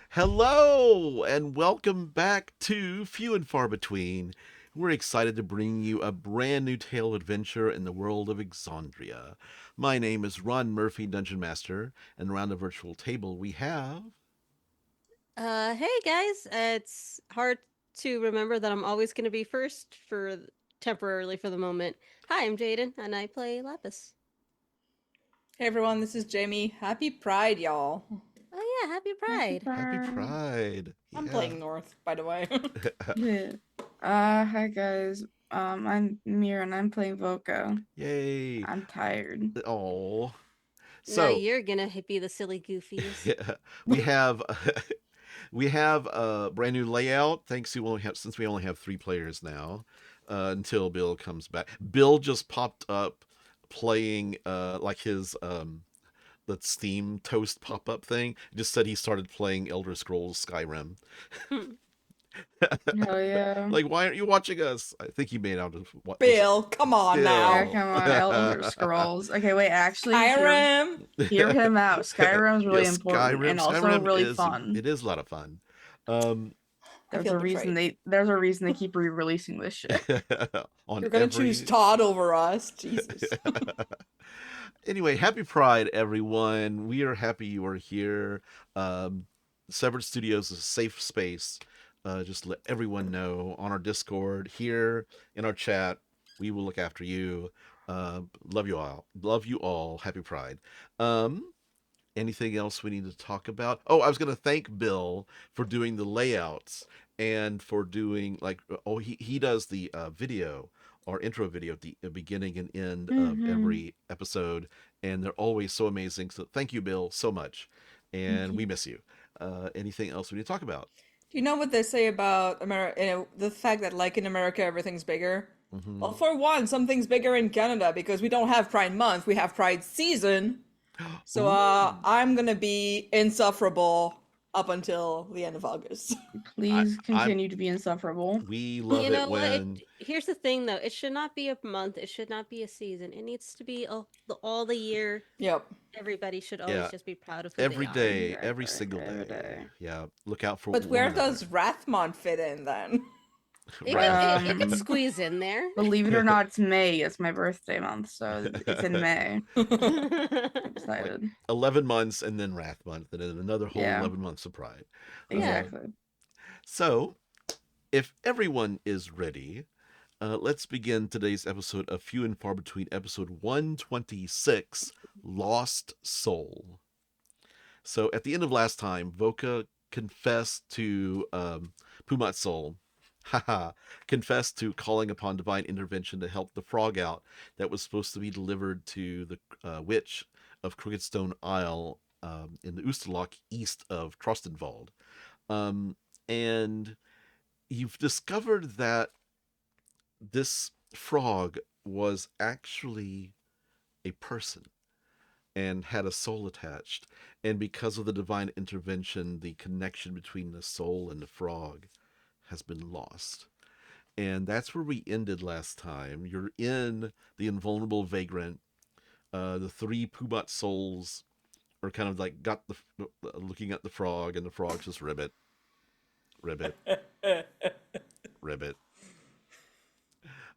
Hello, and welcome back to Few and Far Between. We're excited to bring you a brand new tale of adventure in the world of Exandria. My name is Ron Murphy, Dungeon Master, and around the virtual table we have. Hey guys, it's hard to remember that I'm always going to be first temporarily for the moment. Hi, I'm Jaiden, and I play Laphus. Hey everyone, this is Jamie. Happy Pride, y'all. Oh yeah, happy Happy Pride. Happy Pride. Pride. I'm Yeah. playing North, by the way. Yeah. Hi guys. I'm Mira and I'm playing Voka. Yay. I'm tired. Oh. Now So, you're gonna be the silly goofies. we have we have a brand new layout thanks to since we only have 3 players now until Bill comes back. Bill just popped up playing like his the Steam Toast pop-up thing. Just said he started playing Elder Scrolls Skyrim. Hell yeah. Like, why aren't you watching us? I think he made out of what was Bill, come on Yeah, now. Bill. come on, Elder Scrolls. Okay, wait, actually Skyrim. hear him out. Skyrim's Yeah, really important and also Skyrim really is fun. it is a lot of fun. Um, I feel betrayed. There's a reason they keep re-releasing this shit. on You're gonna choose every Todd over us. Jesus. Anyway, happy Pride, everyone. We are happy you are here. Um, Severed Studios is a safe space. Just let everyone know on our Discord, here in our chat. We will look after you. Love you all. Love you all. Happy Pride. Um, Anything else we need to talk about? Oh, I was going to thank Bill for doing the layouts and for doing he does the video or intro video at the beginning and end of Mm-hmm. every episode, and they're always so amazing. So thank you, Bill, so much, Thank and we you. miss you. Anything else we need to talk about? Do you know what they say about America? The fact that, like in America, everything's bigger. Hmm. Well, for one, something's bigger in Canada because we don't have Pride Month. We have Pride Season. So, Ooh, I'm gonna be insufferable up until the end of August. Please I'm. continue to be insufferable. We You love it know what? when. Here's the thing, though. It should not be a month. It should not be a season. It needs to be all the year. Yep. Everybody should always Yeah, just be proud of who they every are. day, every Exactly. single Every day. day. Yeah, look out for But one where another. does Rathmon fit in then? It could Um, squeeze in there. Believe it or not, it's May. It's my birthday month, so it's in May. I'm Like excited. 11 months and then Wrath month and then another whole Yeah, 11 months of Pride. Yeah. Uh, exactly. so, if everyone is ready, let's begin today's episode of Few and Far Between, episode 126, Lost Soul. So, at the end of last time, Voka confessed to Pumat Soul. Haha, confessed to calling upon divine intervention to help the frog out that was supposed to be delivered to the witch of Crooked Stone Isle in the Oosterloch east of Trostenwald. Um, and you've discovered that this frog was actually a person and had a soul attached. And because of the divine intervention, the connection between the soul and the frog has been lost. And that's where we ended last time. You're in the invulnerable vagrant. The 3 Pubat souls are kind of like got the looking at the frog, and the frog's just ribbit, ribbit, ribbit.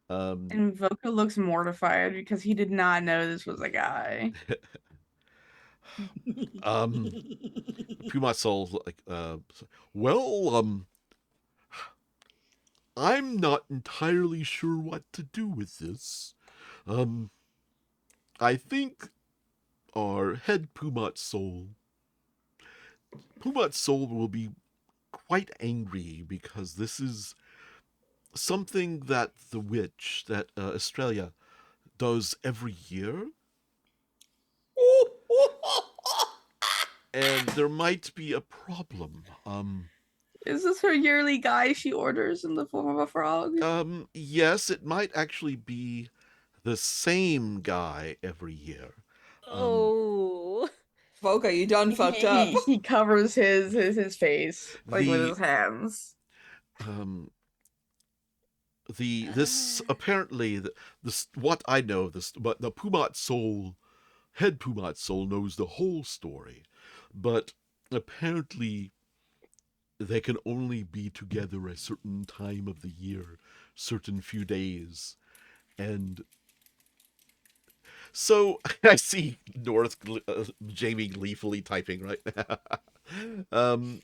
Um, And Voka looks mortified because he did not know this was a guy. um, Pumat souls like, well, I'm not entirely sure what to do with this. Um, I think our head Pumat soul will be quite angry because this is something that the witch, that Australia, does every year, and there might be a problem. Is this her yearly guy she orders in the form of a frog? Yes, it might actually be the same guy every year. Um, Oh. Voka, you done fucked up. He covers his face like with the his hands. um, the this apparently this what I know this, but the Pumat soul, head Pumat soul knows the whole story, but apparently they can only be together a certain time of the year, certain few days. And so I see Jaime gleefully typing right now. um,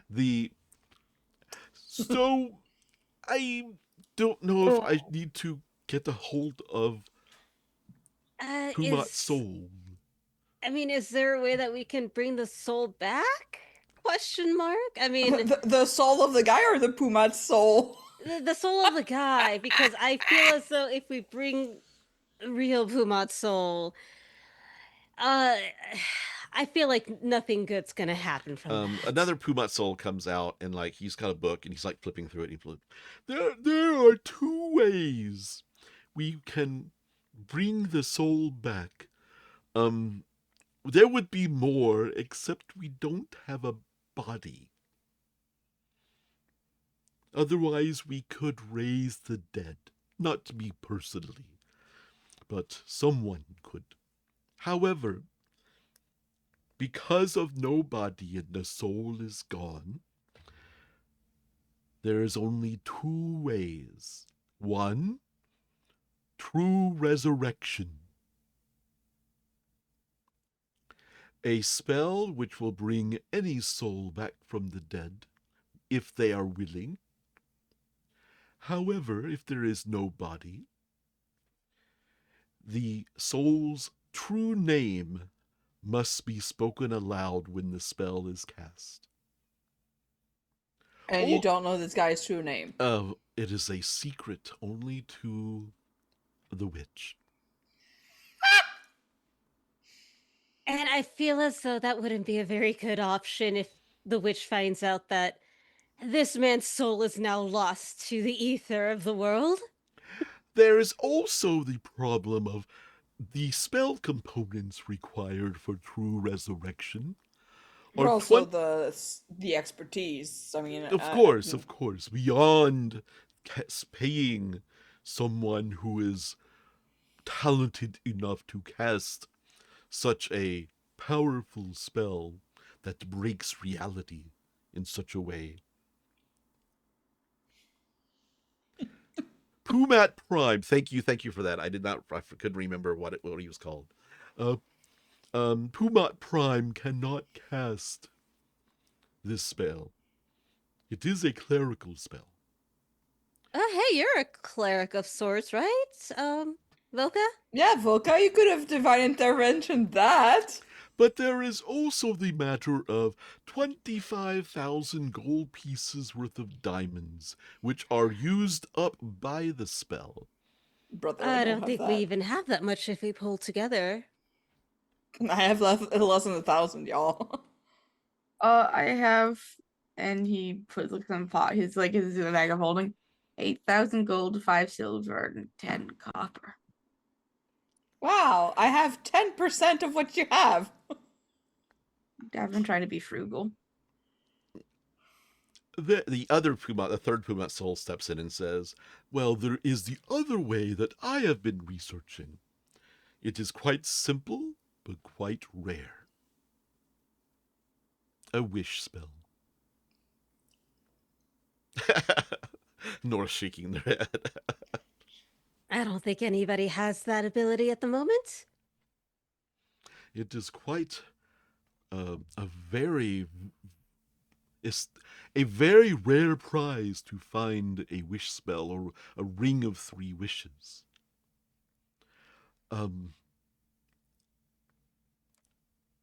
the so I don't know if I need to get a hold of Pumat's Is soul. I mean, is there a way that we can bring the soul back? Question mark. I mean, The soul of the guy or the Pumat's soul? the soul of the guy, because I feel as though if we bring real Pumat's soul, uh, I feel like nothing good's gonna happen from that. Another Pumat soul comes out and like he's got a book and he's like flipping through it. And there are two ways we can bring the soul back. There would be more, except we don't have a body. Otherwise, we could raise the dead. Not me personally, but someone could. However, because of no body and the soul is gone, there is only two ways. One, true resurrection. A spell which will bring any soul back from the dead, if they are willing. However, if there is no body, the soul's true name must be spoken aloud when the spell is cast. And you don't know this guy's true name. It is a secret only to the witch. And I feel as though that wouldn't be a very good option if the witch finds out that this man's soul is now lost to the ether of the world. There is also the problem of the spell components required for true resurrection. But also the expertise. I mean, Of course, beyond paying someone who is talented enough to cast such a powerful spell that breaks reality in such a way. Pumat Prime, thank you for that. I couldn't remember what he was called. Pumat Prime cannot cast this spell. It is a clerical spell. Hey, you're a cleric of sorts, right? Voka? yeah, Voka, you could have divine intervention that. But there is also the matter of 25,000 gold pieces worth of diamonds, which are used up by the spell. Brother, I don't don't have think that. we even have that much if we pull together. I have less than 1,000, y'all. I have, and he puts like some pot. His his bag of holding, 8,000 gold, 5 silver, and 10 copper. Wow, I have 10% of what you have. I've been trying to be frugal. The other Pumat, the third Pumat soul, steps in and says, well, there is the other way that I have been researching. It is quite simple, but quite rare. A wish spell. Nora shaking their head. I don't think anybody has that ability at the moment. It is quite a very rare prize to find a wish spell or a ring of 3 wishes.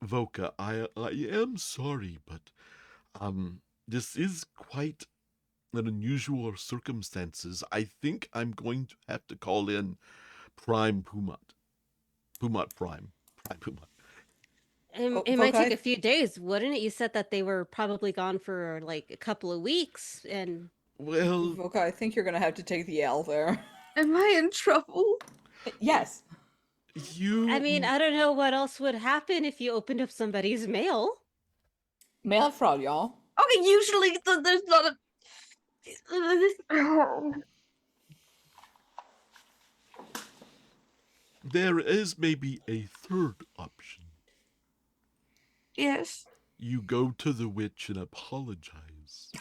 Voka, I am sorry, but this is quite an unusual circumstances. I think I'm going to have to call in Prime Pumat. Pumat Prime. Prime Pumat. It might take Voka, a few days, wouldn't it? You said that they were probably gone for like a couple of weeks, and Well, Voka, I think you're gonna have to take the L there. Am I in trouble? Yes. you. I mean, I don't know what else would happen if you opened up somebody's mail. Mail fraud, y'all. Okay, usually there's not a. There is maybe a third option. Yes. you go to the witch and apologize.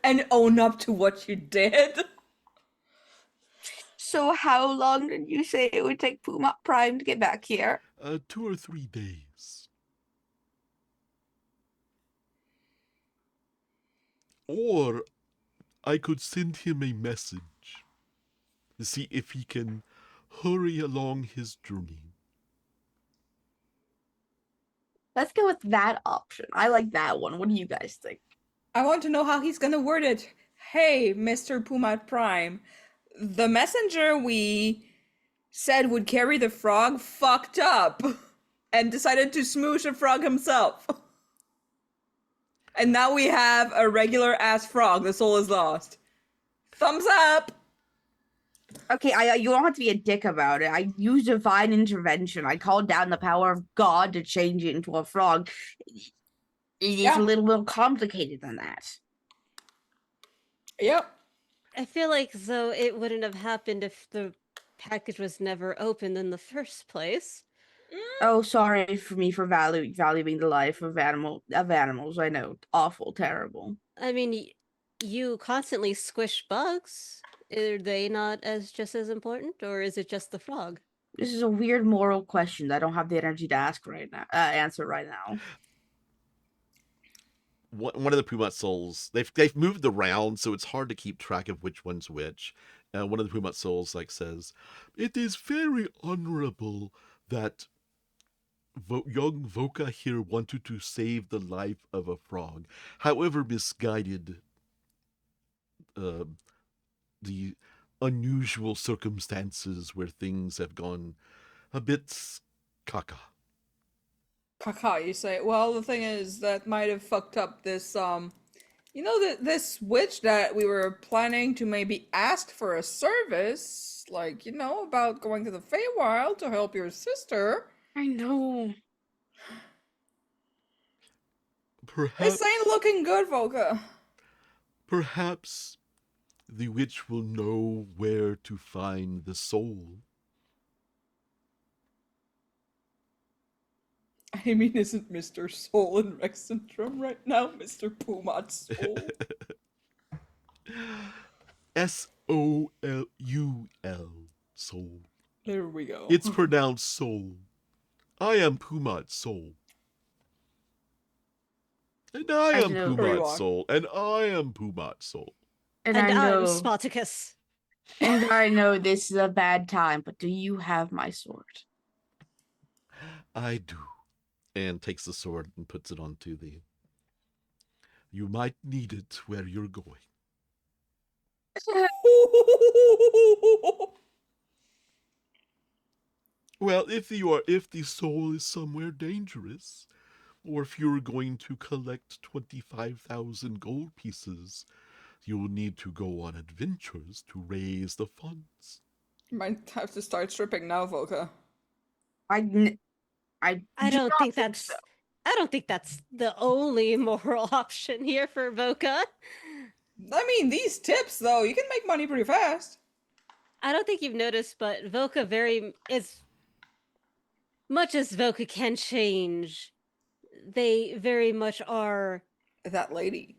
And own up to what you did. So how long did you say it would take Puma Prime to get back here? 2 or 3 days. Or I could send him a message to see if he can hurry along his journey. Let's go with that option. I like that one. What do you guys think? I want to know how he's gonna word it. Hey, Mr. Pumat Prime, the messenger we said would carry the frog fucked up and decided to smoosh a frog himself. And now we have a regular ass frog. The soul is lost. Thumbs up. Okay, you don't have to be a dick about it. I used divine intervention. I called down the power of God to change it into a frog. It's a little more complicated than that. Yep. I feel like though it wouldn't have happened if the package was never opened in the first place. Oh, sorry for me for valuing the life of animals. I know, awful, terrible. I mean, you constantly squish bugs. Are they not just as important, or is it just the frog? This is a weird moral question that I don't have the energy to answer right now. One of the Pumat souls, they've moved around, so it's hard to keep track of which one's which. One of the Pumat souls says, "It is very honorable that young Voka here wanted to save the life of a frog. However misguided the unusual circumstances where things have gone a bit caca." Caca, you say? Well, the thing is that might have fucked up this, this witch that we were planning to maybe ask for a service, like, about going to the Feywild to help your sister. I know. Perhaps This ain't looking good, Voka. Perhaps the witch will know where to find the soul. I mean, isn't Mr. Soul in Rex Syndrome right now? Mr. Pumat Soul? Soul. Soul. There we go. It's pronounced soul. I am Pumat Soul. And I am Pumat Soul. And I am Pumat Soul. And I know, I'm Spartacus. And I know this is a bad time, but do you have my sword? I do. And takes the sword and puts it onto the... You might need it where you're going. Well, if the soul is somewhere dangerous, or if you're going to collect 25,000 gold pieces, you'll need to go on adventures to raise the funds. You might have to start stripping now, Voka. I don't think that's so. I don't think that's the only moral option here for Voka. I mean, these tips though, you can make money pretty fast. I don't think you've noticed, but Voka as much as Voka can change, they very much are that lady.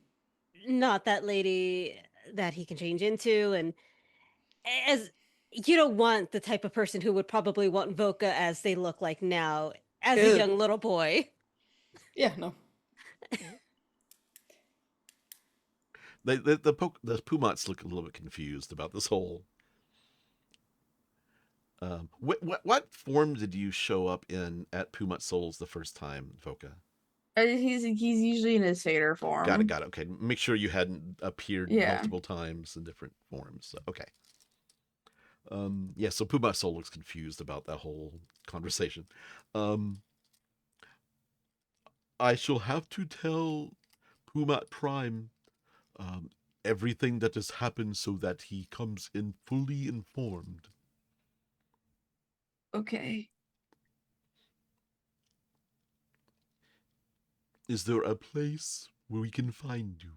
Not that lady that he can change into, and as you don't want the type of person who would probably want Voka as they look like now, as a young little boy. Yeah, no. The Pumats look a little bit confused about this whole. What form did you show up in at Pumat Souls the first time, Voka? He's usually in his satyr form. Got it. Okay, make sure you hadn't appeared multiple times in different forms. So, okay. So Pumat Soul looks confused about that whole conversation. I shall have to tell Pumat Prime everything that has happened so that he comes in fully informed. Okay. Is there a place where we can find you?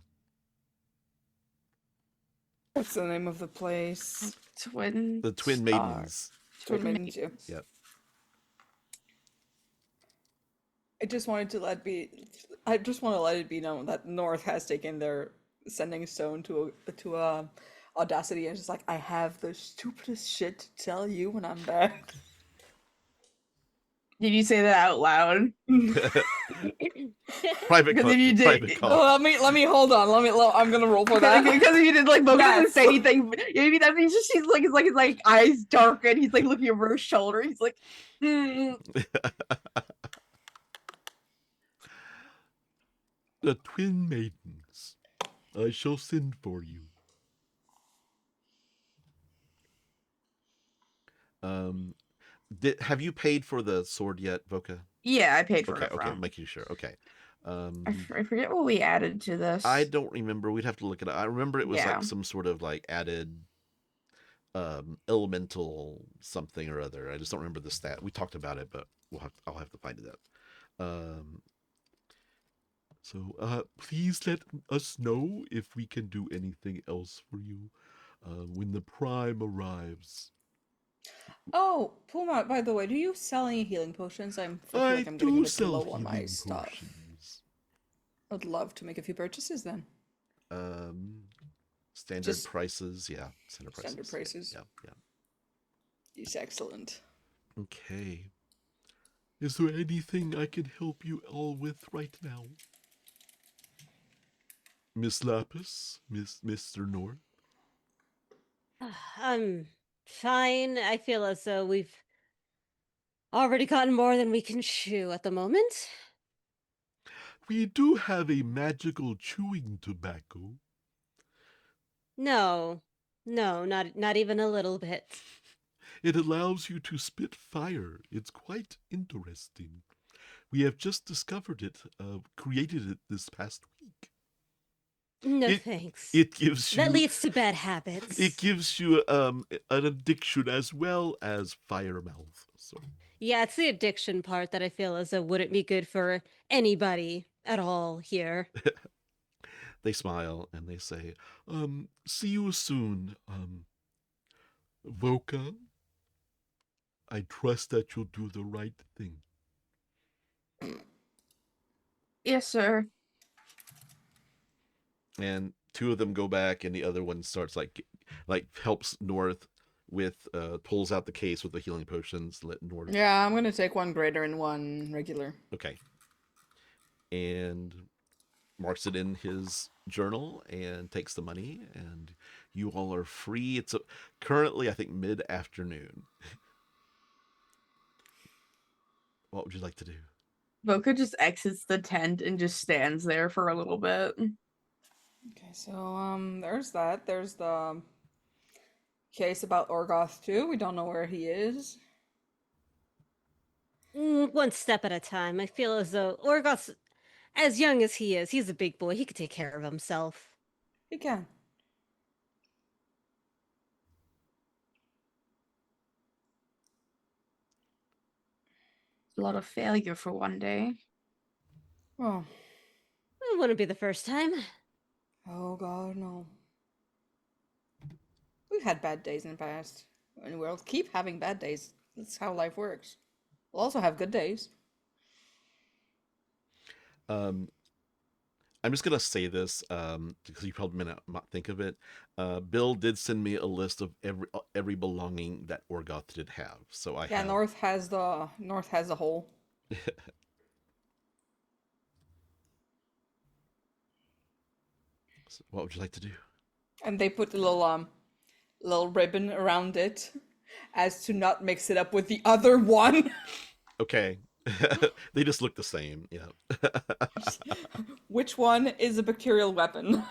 What's the name of the place? The Twin Maidens. Twin Maidens, yeah. Yep. I just wanted to let be. I just want to let it be known that North has taken their sending stone to audacity, and just like, I have the stupidest shit to tell you when I'm back. Did you say that out loud? Private Because if you did, private call. Let me hold on. I'm gonna roll for that. Because if you did, like, Voka doesn't say Yes. anything. Maybe that means just he's like eyes darken. He's like looking over his shoulder. He's like, The twin maidens. I shall send for you. Have you paid for the sword yet, Voka? yeah, I paid for Okay, it. okay, making sure. Okay. I forget what we added to this. I don't remember. We'd have to look it up. I remember it was Yeah. like some sort of like added elemental something or other. I just don't remember the stat. We talked about it, but I'll have to find it out. So please let us know if we can do anything else for you when the prime arrives. Oh, Puma, by the way, do you sell any healing potions? I feel I like I'm getting a do bit sell low on my healing stuff. potions. I'd love to make a few purchases then. Standard Just prices, yeah. Standard prices. Yeah. It's excellent. Okay. Is there anything I can help you all with right now? Miss Laphus? Mr. North? Fine. I feel as though we've already gotten more than we can chew at the moment. We do have a magical chewing tobacco. No, not even a little bit. It allows you to spit fire. It's quite interesting. We have just discovered it, created it this past week. No thanks. It gives you... That leads to bad habits. It gives you an addiction as well as fire mouth. So. Yeah, it's the addiction part that I feel as though wouldn't be good for anybody at all here. They smile and they say, see you soon, Voka. I trust that you'll do the right thing. Yes, sir. And two of them go back, and the other one starts like helps North with pulls out the case with the healing potions. Let North. Yeah, I'm gonna take one greater and one regular. Okay. And marks it in his journal and takes the money, and you all are free. It's currently, I think, mid-afternoon. What would you like to do? Voka just exits the tent and just stands there for a little bit. Okay, so there's that. There's the case about Orgoth too. We don't know where he is. One step at a time. I feel as though Orgoth's, as young as he is, he's a big boy. He could take care of himself. He can. A lot of failure for one day. Oh. It wouldn't be the first time. Oh god, no. We've had bad days in the past. And we'll keep having bad days. That's how life works. We'll also have good days. I'm just gonna say this because you probably may not think of it. Bill did send me a list of every belonging that Orgoth did have, so I have. North has the whole. So what would you like to do? And they put a little ribbon around it, as to not mix it up with the other one. Okay. They just look the same, yeah. Which one is a bacterial weapon?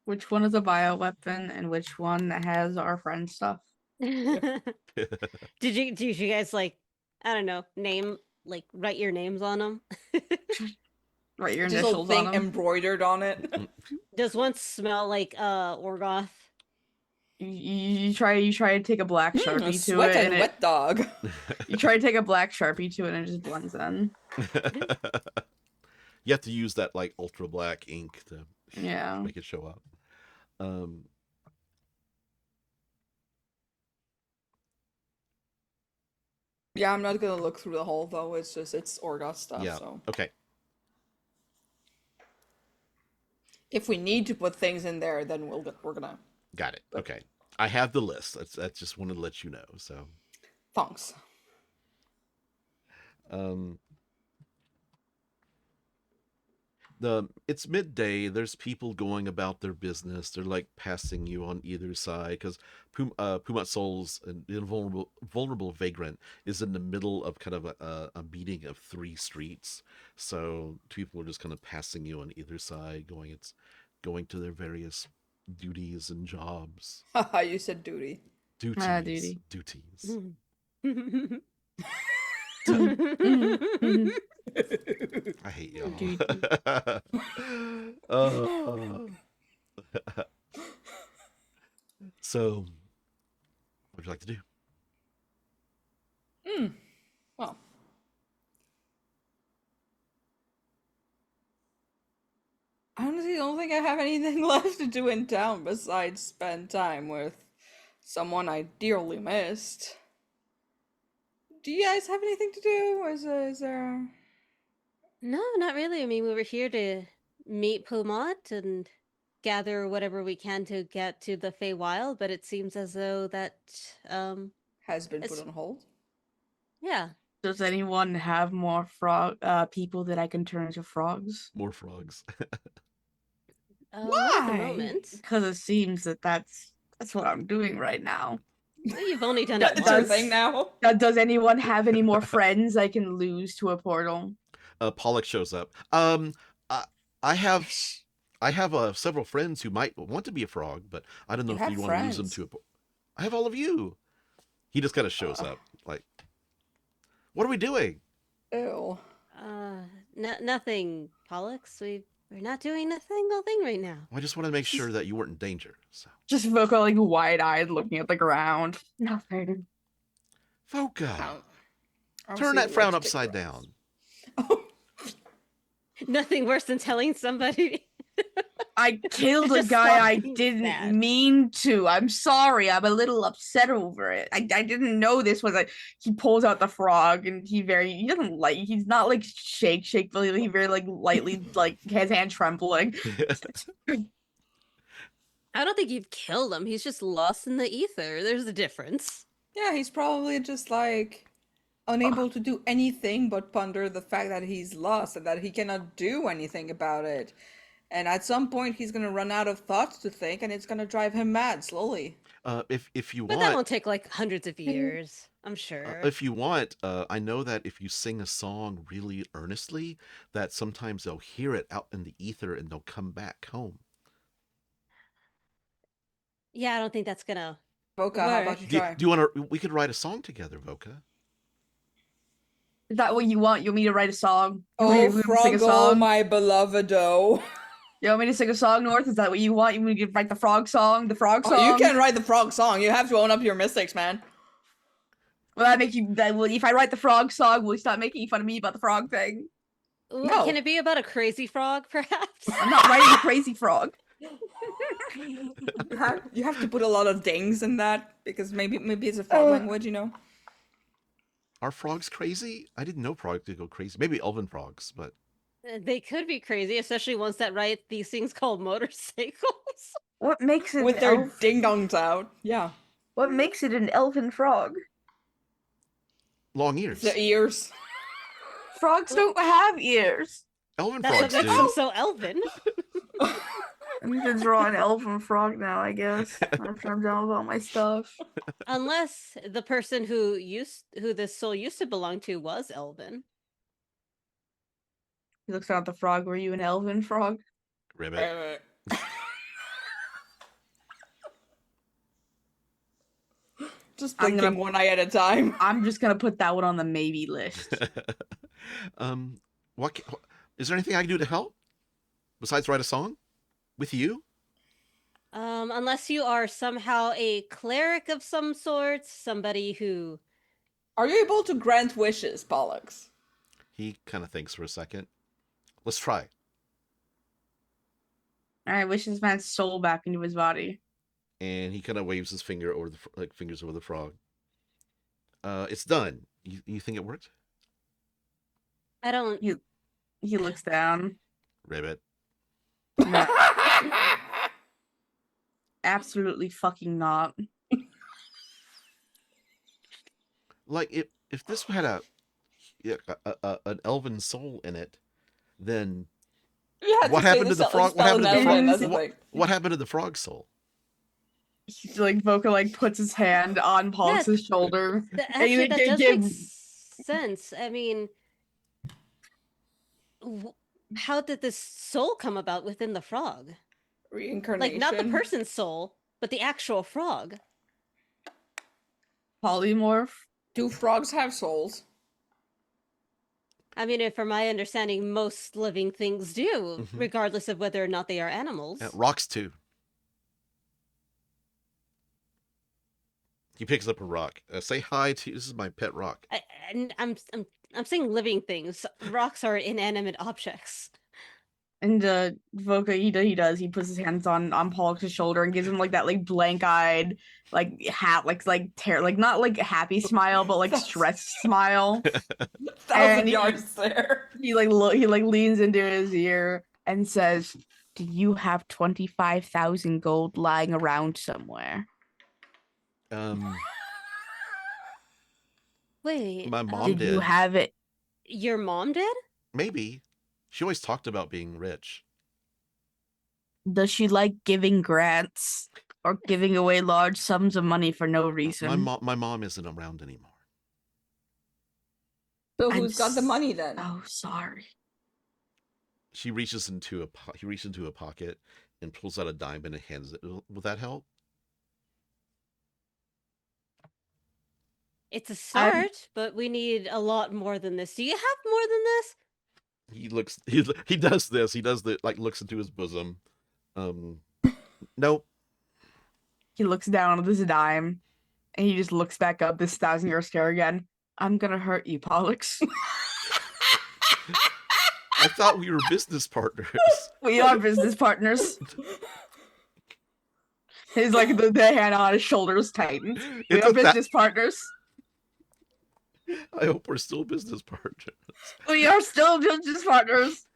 Which one is a bioweapon and which one has our friend stuff? Did you guys like, I don't know, write your names on them? Write your Just a initials thing on them. embroidered on it. Does one smell like Orgoth? You try to take a black Sharpie to Sweat it, and wet dog. you try to take a black Sharpie to it, and it just blends in. You have to use that like ultra black ink to make it show up. Yeah, I'm not gonna look through the hole though. It's Orgoth stuff. Yeah. So Okay. if we need to put things in there, then we're gonna. Got it. Okay. I have the list. That's just wanted to let you know. So, Thanks. um, it's midday. There's people going about their business. They're like passing you on either side because Pumat Souls, an vulnerable vagrant, is in the middle of kind of a meeting of three streets. So people are just kind of passing you on either side, going to their various duties and jobs. Haha, you said duty. Duties. Duty. Duties. I hate y'all. Oh. So, what would you like to do? Well, I honestly don't think I have anything left to do in town besides spend time with someone I dearly missed. Do you guys have anything to do? Is there? No, not really. I mean, we were here to meet Pumat and gather whatever we can to get to the Feywild, but it seems as though that, Has been put It's- on hold. yeah. Does anyone have more people that I can turn into frogs? More frogs. Not at the Why? moment. Because it seems that's what I'm doing right now. Well, you've only done it That's your once. thing now. Does anyone have any more friends I can lose to a portal? Pollock shows up. I have several friends who might want to be a frog, but I don't know You if have you want to lose them friends. to I have all of you. He just kind of shows up, like, what are we doing? Ew. Nothing, Pollux. We're not doing a single thing right now. I just want to make sure that you weren't in danger. So, Just Voka like wide-eyed looking at the ground. Nothing. Voka, I don't turn see that frown lipstick upside drops. down. Oh, Nothing worse than telling somebody. I killed a Just guy I something didn't bad. mean to. I'm sorry. I'm a little upset over it. I didn't know this was a. He pulls out the frog and he doesn't like. He's not like shake, but he very like lightly like his hand trembling. I don't think you've killed him. He's just lost in the ether. There's a difference. yeah, he's probably just like unable to do anything but ponder the fact that he's lost and that he cannot do anything about it. And at some point, he's gonna run out of thoughts to think, and it's gonna drive him mad slowly. If you But that want, won't take like hundreds of years, I'm sure. if you want, I know that if you sing a song really earnestly, that sometimes they'll hear it out in the ether and they'll come back home. Yeah, I don't think that's gonna Voka, how about work. you Do, try? do you want to? We could write a song together, Voka. Is that what you want? You want me to write a song? You Oh, want me to sing a Froggo, song? my beloved, oh. You want me to sing a song, North? Is that what you want? You want me to write the frog song? The frog song? Oh, you can write the frog song. You have to own up to your mistakes, man. Will that make you? If I write the frog song, will you stop making fun of me about the frog thing? Ooh, No. Can it be about a crazy frog, perhaps? I'm not writing a crazy frog. You have to put a lot of dings in that because maybe it's a frog language, you know. Are frogs crazy? I didn't know frogs could go crazy. Maybe elven frogs, but They could be crazy, especially ones that ride these things called motorcycles. What makes it With their ding dongs out. Yeah. What makes it an elfin frog? long ears. The ears. Frogs don't have ears. Elven That's what frogs makes them do. so elven. I need to draw an elfin frog now, I guess. After I'm done with all my stuff. Unless the person who this soul used to belong to was elven. He looks down at the frog. Were you an elven frog? Ribbit. Just I'm blinking gonna- one eye at a time. I'm just gonna put that one on the maybe list. Is there anything I can do to help besides write a song with you? Unless you are somehow a cleric of some sort, somebody who Are you able to grant wishes, Pollux? He kind of thinks for a second. Let's try. Alright, wish this man's soul back into his body. And he kind of waves his finger over fingers over the frog. It's done. You think it worked? I don't. He looks down. Ribbit. No, absolutely fucking not. Like if this had an elven soul in it, then You had what to say happened the to the spell- frog? What spell happened to the in frog? Elven, that's the What, thing. what happened to the frog soul? He's like Voka like puts his hand on Pollux's shoulder. Actually, like, that does give- make sense. I mean, how did this soul come about within the frog? Reincarnation. Like, not the person's soul, but the actual frog. polymorph. Do frogs have souls? I mean, from my understanding, most living things do, Mhm. regardless of whether or not they are animals. Rocks too. He picks up a rock. Say hi to. This is my pet rock. I'm saying living things. Rocks are inanimate objects. And Voka, he does. He puts his hands on Pollux's shoulder and gives him like that like blank-eyed, like not like a happy smile, but like stressed smile. 1,000 yards there. He leans into his ear and says, "Do you have 25,000 gold lying around somewhere?" Wait, My mom Did did. you have it? your mom did? Maybe. She always talked about being rich. Does she like giving grants or giving away large sums of money for no reason? My mom isn't around anymore. So I'm who's got the money then? Oh, sorry. He reaches into a pocket and pulls out a diamond and hands it. Will that help? It's a start, but we need a lot more than this. Do you have more than this? He does this. He does the looks into his bosom. Nope. He looks down at this dime and he just looks back up this 1,000-year stare again. I'm gonna hurt you, Pollux. I thought we were business partners. We are business partners. He's like the hand on his shoulders tightens. We are business partners. I hope we're still business partners. We are still business partners.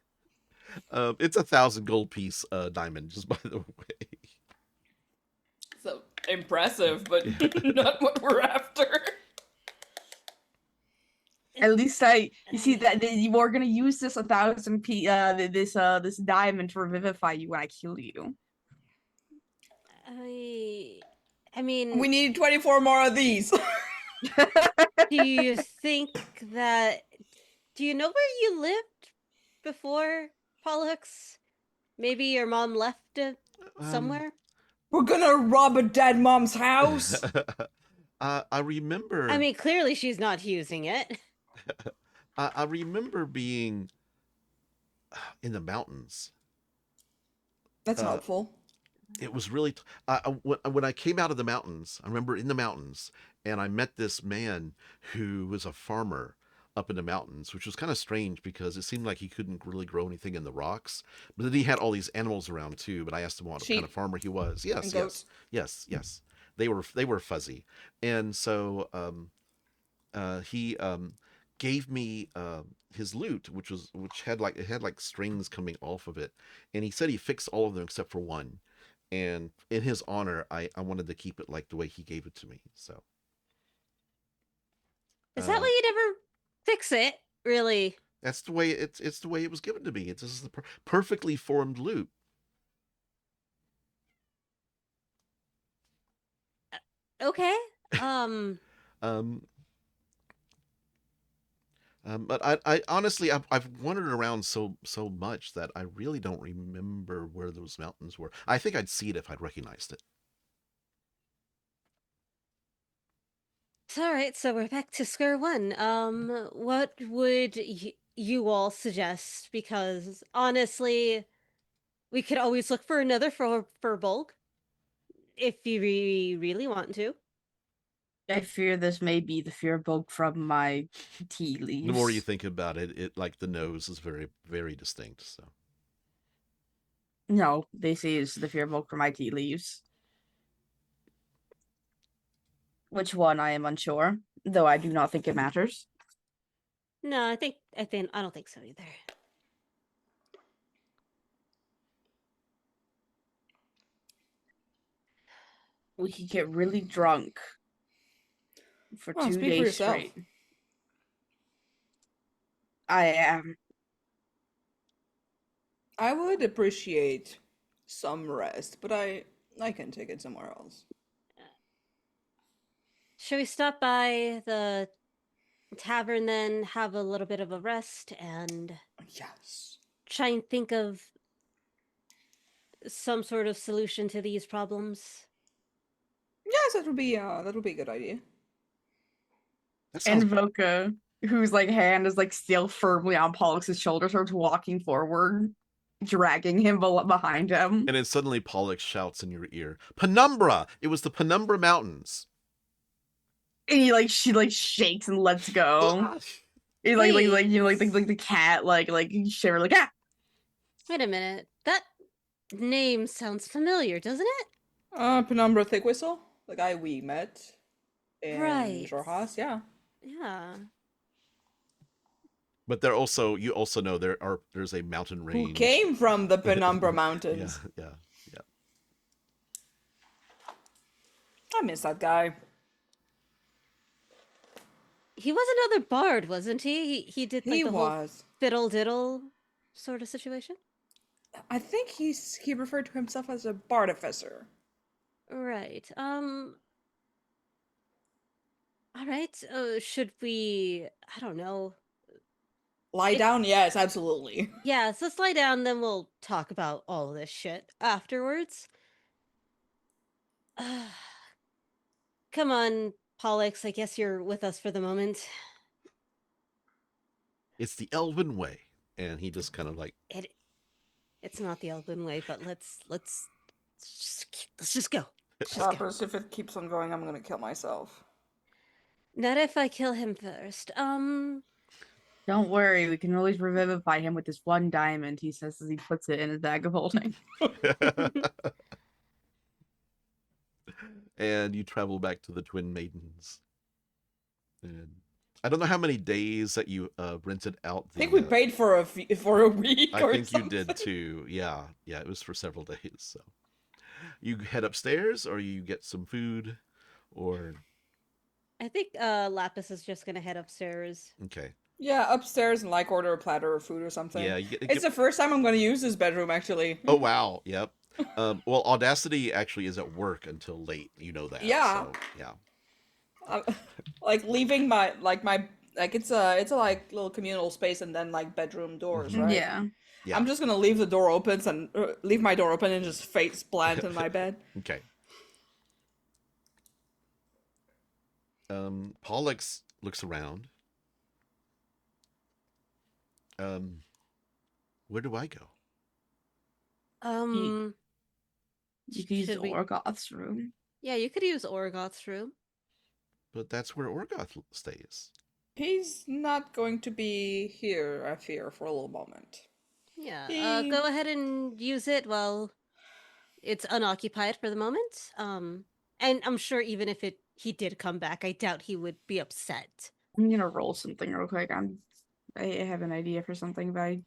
It's 1,000 gold piece diamond, just by the way. So impressive, but not what we're after. At least you see that you are gonna use this 1,000 this diamond to revivify you when I kill you. I mean, We need 24 more of these. do you think that? Do you know where you lived before, Pollux? Maybe your mom left it somewhere. We're gonna rob a dead mom's house. I remember. I mean, clearly she's not using it. I remember being in the mountains. That's helpful. It was really when I came out of the mountains. I remember in the mountains, and I met this man who was a farmer up in the mountains, which was kind of strange because it seemed like he couldn't really grow anything in the rocks. But then he had all these animals around too. But I asked him what kind of farmer he was. Yes. They were fuzzy, and so he gave me his lute, which had like strings coming off of it, and he said he fixed all of them except for one. And in his honor, I wanted to keep it like the way he gave it to me. So Is that why you never fix it? Really? that's the way it's the way it was given to me. This is the perfectly formed lute. Okay. But I honestly I've wandered around so much that I really don't remember where those mountains were. I think I'd see it if I'd recognized it. It's all right. So we're back to square one. What would you all suggest? Because honestly, we could always look for another Furbolg if you really want to. I fear this may be the Furbolg from my tea leaves. The more you think about it, it like the nose is very, very distinct. So no, they say it's the Furbolg from my tea leaves. Which one? I am unsure. Though I do not think it matters. No, I don't think so either. We could get really drunk for Oh, 2 speak for days yourself. straight. I am. I would appreciate some rest, but I can take it somewhere else. Should we stop by the tavern then, have a little bit of a rest, and Yes. try and think of some sort of solution to these problems? Yes, that would be a good idea. That sounds. And Voka, whose like hand is like still firmly on Pollux's shoulder, starts walking forward, dragging him behind him. And then suddenly Pollux shouts in your ear, "Penumbra! It was the Penumbra Mountains." And she like shakes and lets go. He like the cat like shiver like ah. Wait a minute. That name sounds familiar, doesn't it? Penumbra Thick Whistle, the guy we met in Right. Jorhas, yeah. Yeah. But you also know there's a mountain range. Who came from the Penumbra Mountains. Yeah. I miss that guy. He was another bard, wasn't he? He did like He the was. whole fiddle diddle sort of situation. I think he referred to himself as a bartificer. Right. All right. Should we? I don't know. Lie down? Yes, absolutely. Yeah, so let's lie down, then we'll talk about all of this shit afterwards. Come on, Pollux. I guess you're with us for the moment. It's the Elven way, and he just kind of like. It's not the Elven way, but let's just go. Laphus, if it keeps on going, I'm gonna kill myself. Not if I kill him first. Don't worry, we can always revivify him with this one diamond, he says as he puts it in his bag of holding. And you travel back to the Twin Maidens. And I don't know how many days that you rented out. I think we paid for a week. I or think something. you did too. Yeah, it was for several days. So you head upstairs, or you get some food, or I think Laphus is just gonna head upstairs. okay. Yeah, upstairs and like order a platter of food or something. Yeah, it's the first time I'm going to use this bedroom actually. Oh wow, yep. Well, Audacity actually is at work until late. You know that. Yeah. So, yeah. Like leaving my it's a like little communal space and then like bedroom doors, right? Yeah. Yeah. I'm just gonna leave my door open and just face plant in my bed. Okay. Pollux looks around. Where do I go? You could use should we- Orgoth's room. Yeah, you could use Orgoth's room. But that's where Orgoth stays. He's not going to be here, I fear, for a little moment. Yeah, go ahead and use it while it's unoccupied for the moment. And I'm sure even if he did come back, I doubt he would be upset. I'm gonna roll something real quick. I have an idea for something, but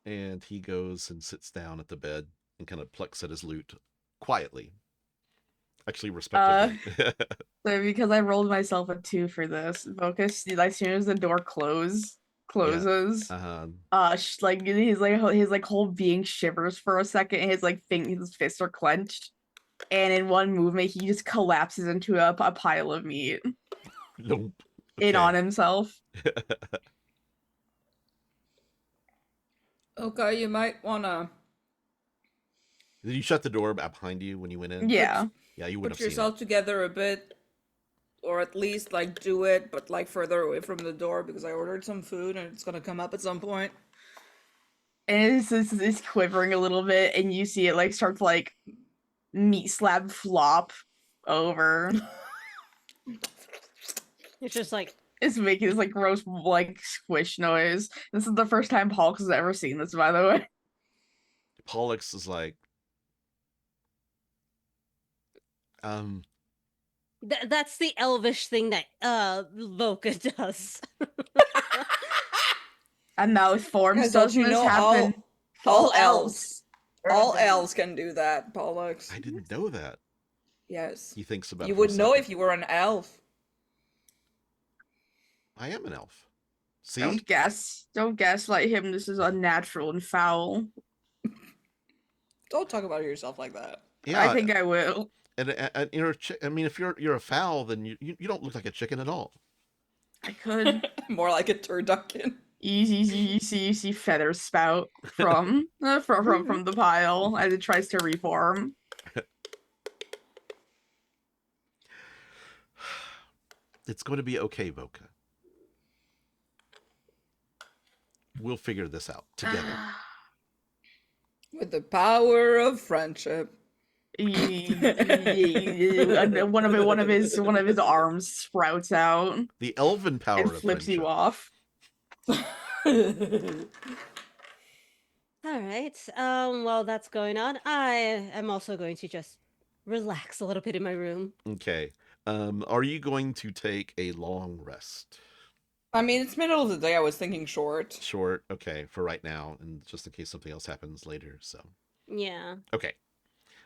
And he goes and sits down at the bed and kind of plucks at his lute quietly. Actually, respectfully. So because I rolled myself a 2 for this, Focus, as soon as the door closes, like his whole being shivers for a second, and his fists are clenched, and in one movement he just collapses into a pile of meat. Nope. In on himself. Okay, you might wanna Did you shut the door behind you when you went in? Yeah. Yeah, you would put have seen yourself together a bit, or at least like do it, but like further away from the door because I ordered some food and it's gonna come up at some point. And it's quivering a little bit, and you see it like starts like meat slab flop over. It's just like It's making this like gross like squish noise. This is the first time Pollux has ever seen this, by the way. Pollux is like, That's the elvish thing that Voka does. A mouth forms. Guys, don't Doesn't you this know happen? all to elves? All Urban. elves can do that, Pollux. I didn't know that. Yes. He thinks about You it for a would know second. if you were an elf. I am an elf. See? Don't guess. Don't gaslight him. This is unnatural and foul. Don't talk about yourself like that. Yeah, I think I will. and you're I mean, if you're a fowl, then you don't look like a chicken at all. I could. More like a turducken. You see feathers spout from the pile as it tries to reform. It's going to be okay, Voka. We'll figure this out together. With the power of friendship. one of his arms sprouts out The elven power and of flips friendship. you off. All right. While that's going on, I am also going to just relax a little bit in my room. Okay. Are you going to take a long rest? I mean, it's middle of the day. I was thinking short. Short. Okay, for right now, and just in case something else happens later. So. Yeah. Okay.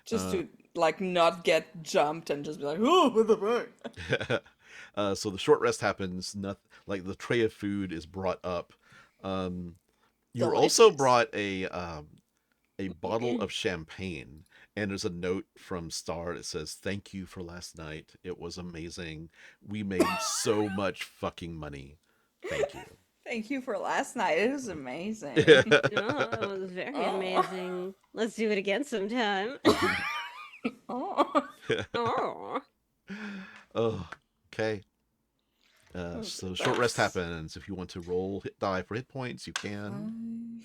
Just to, like, not get jumped and just be like, oh, what the fuck? So the short rest happens. Like the tray of food is brought up. You were also Delicious. brought a bottle of champagne, and there's a note from Star that says, "Thank you for last night. It was amazing. We made so much fucking money. Thank you." Thank you for last night. It was amazing. Oh, it was very amazing. Let's do it again sometime. Oh. Oh. Oh, okay. So short rest That's- happens. If you want to roll hit die for hit points, you can.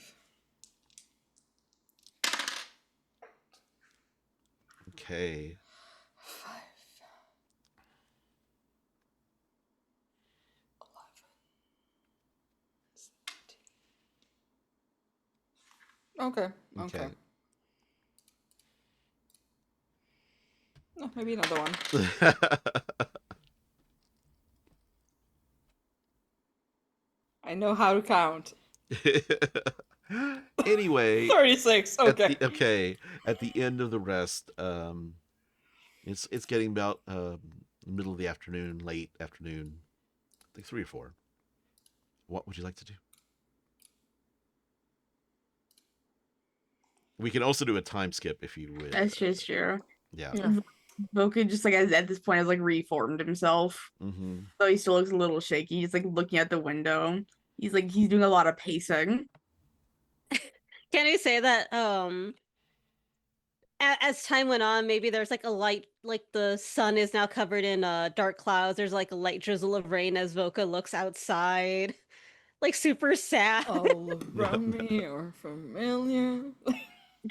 Okay. 5, 11, 17. Okay. Oh, maybe another one. I know how to count. Anyway, 36. Okay. At the end of the rest, it's getting about middle of the afternoon, late afternoon, I think 3 or 4. What would you like to do? We can also do a time skip if you would. That's just true. Yeah. Voka just like at this point has like reformed himself. Mm-hmm. Though he still looks a little shaky. He's like looking at the window. He's doing a lot of pacing. Can I say that as time went on, maybe there's like a light, like the sun is now covered in dark clouds. There's like a light drizzle of rain as Voka looks outside, like super sad. All around me are familiar.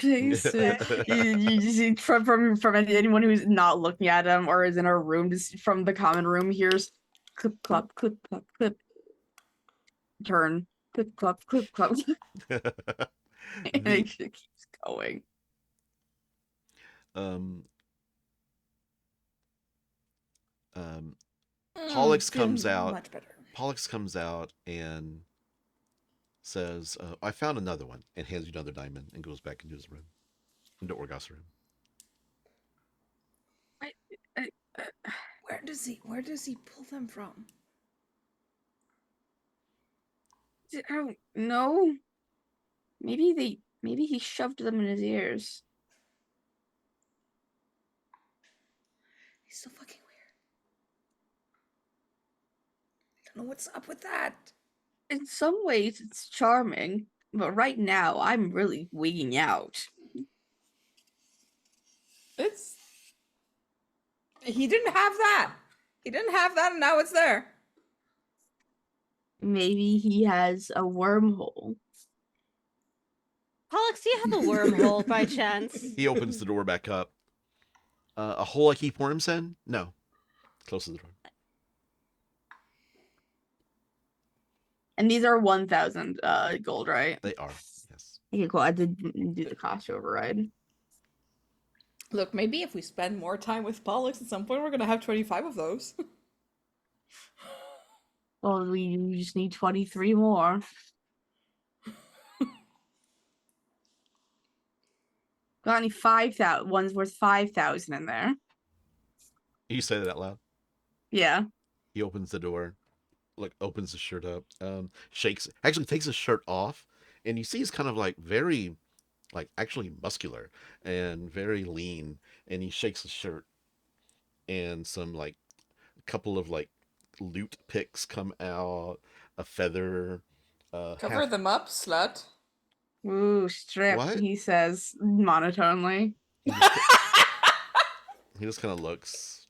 You see from anyone who's not looking at him or is in a room, just from the common room, hears clip clop clip clop clip. Turn clip clop clip clop. And it just keeps going. Pollux comes Feeling out. Much better. Pollux comes out and says, "I found another one," and hands you another diamond and goes back into his room, into Orgoth's room. Where does he pull them from? I don't know. Maybe he shoved them in his ears. He's so fucking weird. I don't know what's up with that. In some ways, it's charming, but right now, I'm really wigging out. He didn't have that. He didn't have that, and now it's there. Maybe he has a wormhole. Pollux, do you have a wormhole by chance? He opens the door back up. A hole I keep worms in? No. Closes the door. And these are 1,000 gold, right? They are. Yes. Okay, cool. I did do the cost override. Look, maybe if we spend more time with Pollux at some point, we're gonna have 25 of those. Well, we just need 23 more. Got any 5,000 ones worth 5,000 in there? You say that out loud. Yeah. He opens the door, opens his shirt up, shakes, actually takes his shirt off, and you see he's kind of like very, like actually muscular and very lean, and he shakes his shirt, and some like a couple of like loot picks come out, a feather, Cover them up, slut. Ooh, strip, What? he says monotonely. He just kind of looks.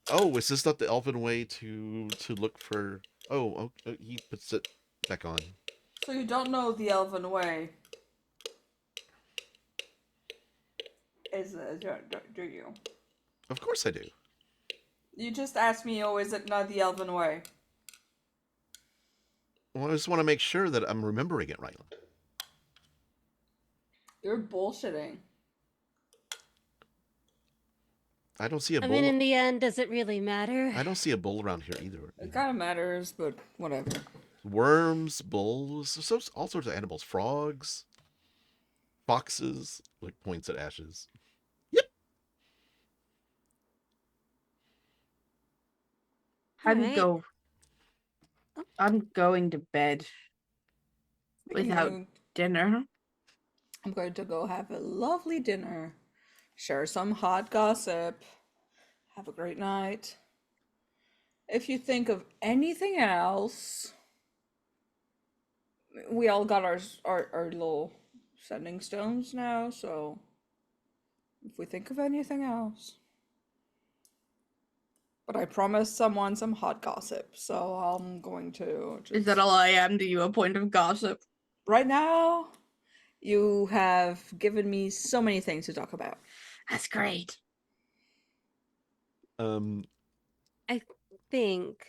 Oh, is this not the elven way to look for? Oh, okay. He puts it back on. So you don't know the elven way, do you? Of course I do. You just asked me, oh, is it not the elven way? Well, I just want to make sure that I'm remembering it right. You're bullshitting. I don't see a I bull. mean, in the end, does it really matter? I don't see a bull around here either. It kind of matters, but whatever. Worms, bulls, so all sorts of animals, frogs, foxes. Like points at Ashes. Yep. Alright. I'm going to bed without dinner. I'm going to go have a lovely dinner, share some hot gossip, have a great night. If you think of anything else, we all got our little sending stones now, so if we think of anything else. But I promised someone some hot gossip, so I'm going to just... Is that all I am to you, a point of gossip? Right now, you have given me so many things to talk about. That's great. I think.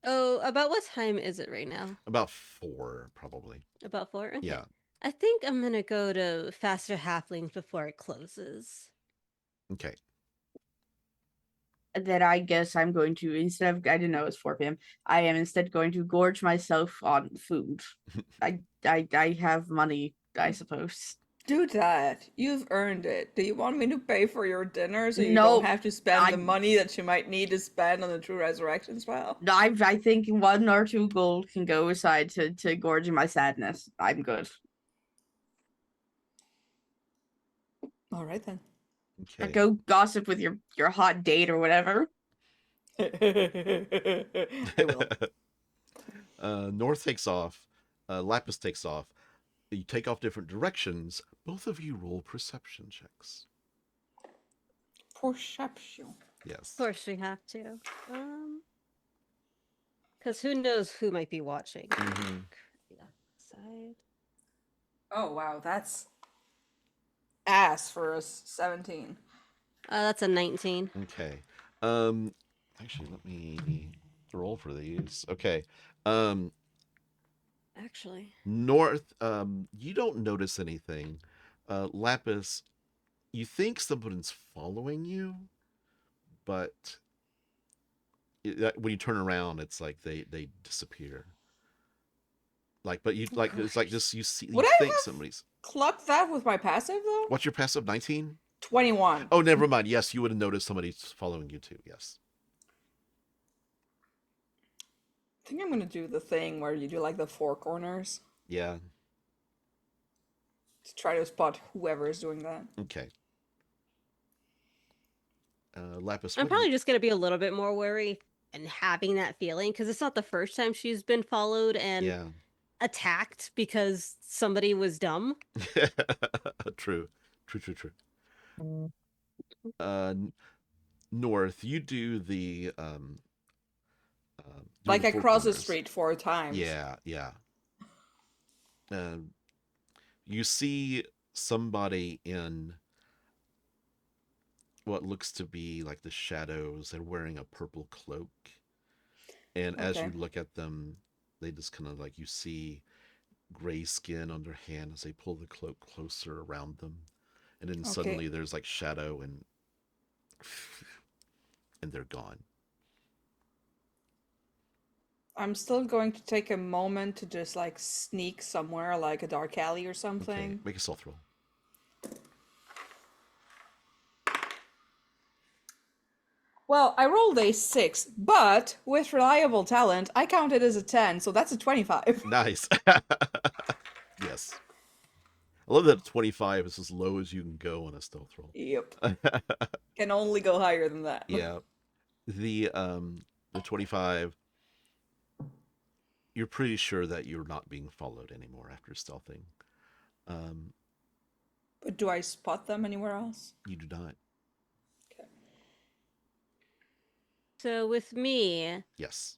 Oh, about what time is it right now? About 4, probably. About 4? Okay. Yeah. I think I'm gonna go to Faster Halflings before it closes. Okay. Then I guess I'm going to, instead of, I didn't know it was 4 p.m. I am instead going to gorge myself on food. I have money, I suppose. Do that. You've earned it. Do you want me to pay for your dinner so you No, don't have to spend the money that you might need to spend on the True Resurrection spell? I think 1 or 2 gold can go aside to gorging my sadness. I'm good. All right then. Okay. Go gossip with your hot date or whatever. I will. North takes off. Laphus takes off. You take off different directions. Both of you roll perception checks. Perception. Yes. Of course we have to. Because who knows who might be watching. Mm-hmm. Yeah. Side. Oh wow, that's ass for a 17. That's a 19. Okay. Actually, let me roll for these. Okay. Actually. North, you don't notice anything. Laphus, you think someone's following you, but when you turn around, it's like they disappear. Like, but you like it's like just you see you Would I think have somebody's. Clucked that with my passive though? What's your passive? 19? 21. Oh, never mind. Yes, you would have noticed somebody's following you too. Yes. I think I'm gonna do the thing where you do like the 4 corners Yeah. to try to spot whoever is doing that. Okay. Laphus. I'm probably just going to be a little bit more wary and having that feeling because it's not the first time she's been followed and attacked because somebody was dumb. True. North, you do the Like I 4 cross the corners. street 4 times. Yeah. You see somebody in what looks to be like the shadows. They're wearing a purple cloak, and as you look at them, they just kind of like you see gray skin on their hand as they pull the cloak closer around them. And then Okay. suddenly there's like shadow and they're gone. I'm still going to take a moment to just like sneak somewhere, like a dark alley or Okay, something. make a stealth roll. Well, I rolled a 6, but with reliable talent, I counted as a 10, so that's a 25. Nice. Yes. I love that 25 is as low as you can go on a stealth roll. Yep. Can only go higher than that. Yeah. The 25, you're pretty sure that you're not being followed anymore after stealthing. But do I spot them anywhere else? You do not. Okay. So with me, Yes.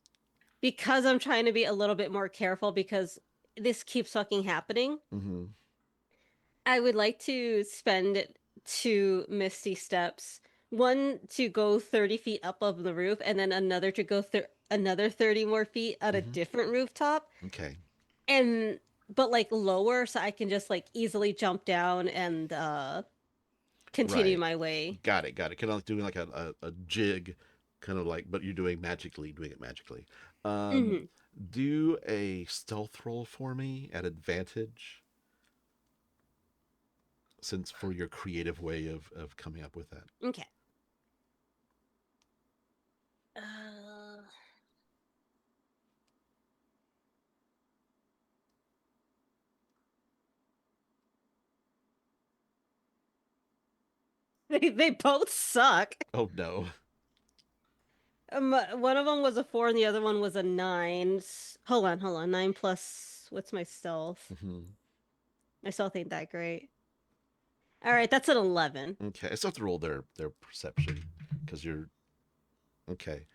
because I'm trying to be a little bit more careful because this keeps fucking happening, Mm-hmm. I would like to spend 2 Misty Steps. One to go 30 feet up of the roof, and then another to go another 30 more feet at a Mhm. different rooftop. Okay. But like lower, so I can just like easily jump down and continue Right. my way. Got it. Kind of like doing like a jig, kind of like, but you're doing it magically. Mhm. Do a stealth roll for me at advantage, since for your creative way of coming up with that. Okay. They both suck. Oh no. One of them was a 4 and the other one was a 9. Hold on. 9 plus what's my stealth? Mm-hmm. My stealth ain't that great. All right, that's an 11. Okay, I still have to roll their perception because you're okay.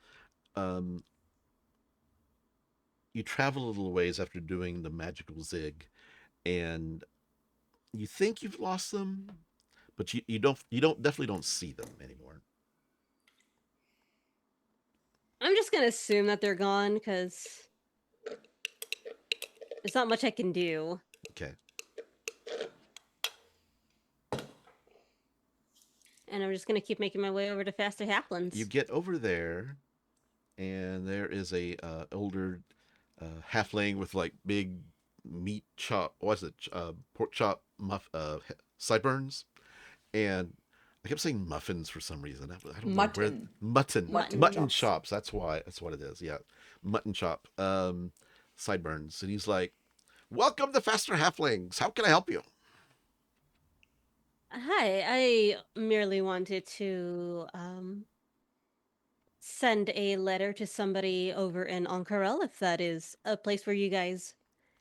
Um, you travel a little ways after doing the magical zig, and you think you've lost them, but you don't definitely don't see them anymore. I'm just gonna assume that they're gone because there's not much I can do. Okay. And I'm just gonna keep making my way over to Faster Halflings. You get over there, and there is a older halfling with like big meat chop. What's it? Pork chop sideburns, and I kept saying muffins for some reason. I don't know where Mutton. mutton chops. That's why. That's what it is. Yeah, mutton chop sideburns, and he's like, "Welcome to Faster Halflings. How can I help you?" Hi, I merely wanted to send a letter to somebody over in Oncarel, if that is a place where you guys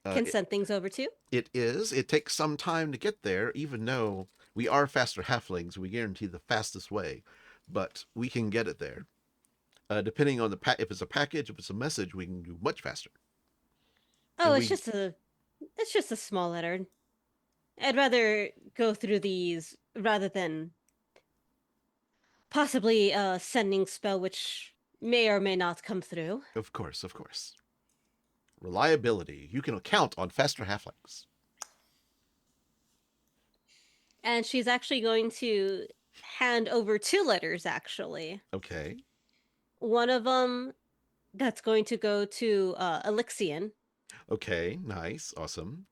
can It, send things over to. it is. It takes some time to get there, even though we are Faster Halflings. We guarantee the fastest way, but we can get it there. Depending on if it's a package, if it's a message, we can do much faster. Oh, And it's just a small letter. I'd rather go through these rather than possibly a sending spell which may or may not come through. of course, reliability. You can count on Faster Halflings. And she's actually going to hand over 2 letters, actually. Okay. One of them that's going to go to Elixian, Okay. Nice. Awesome.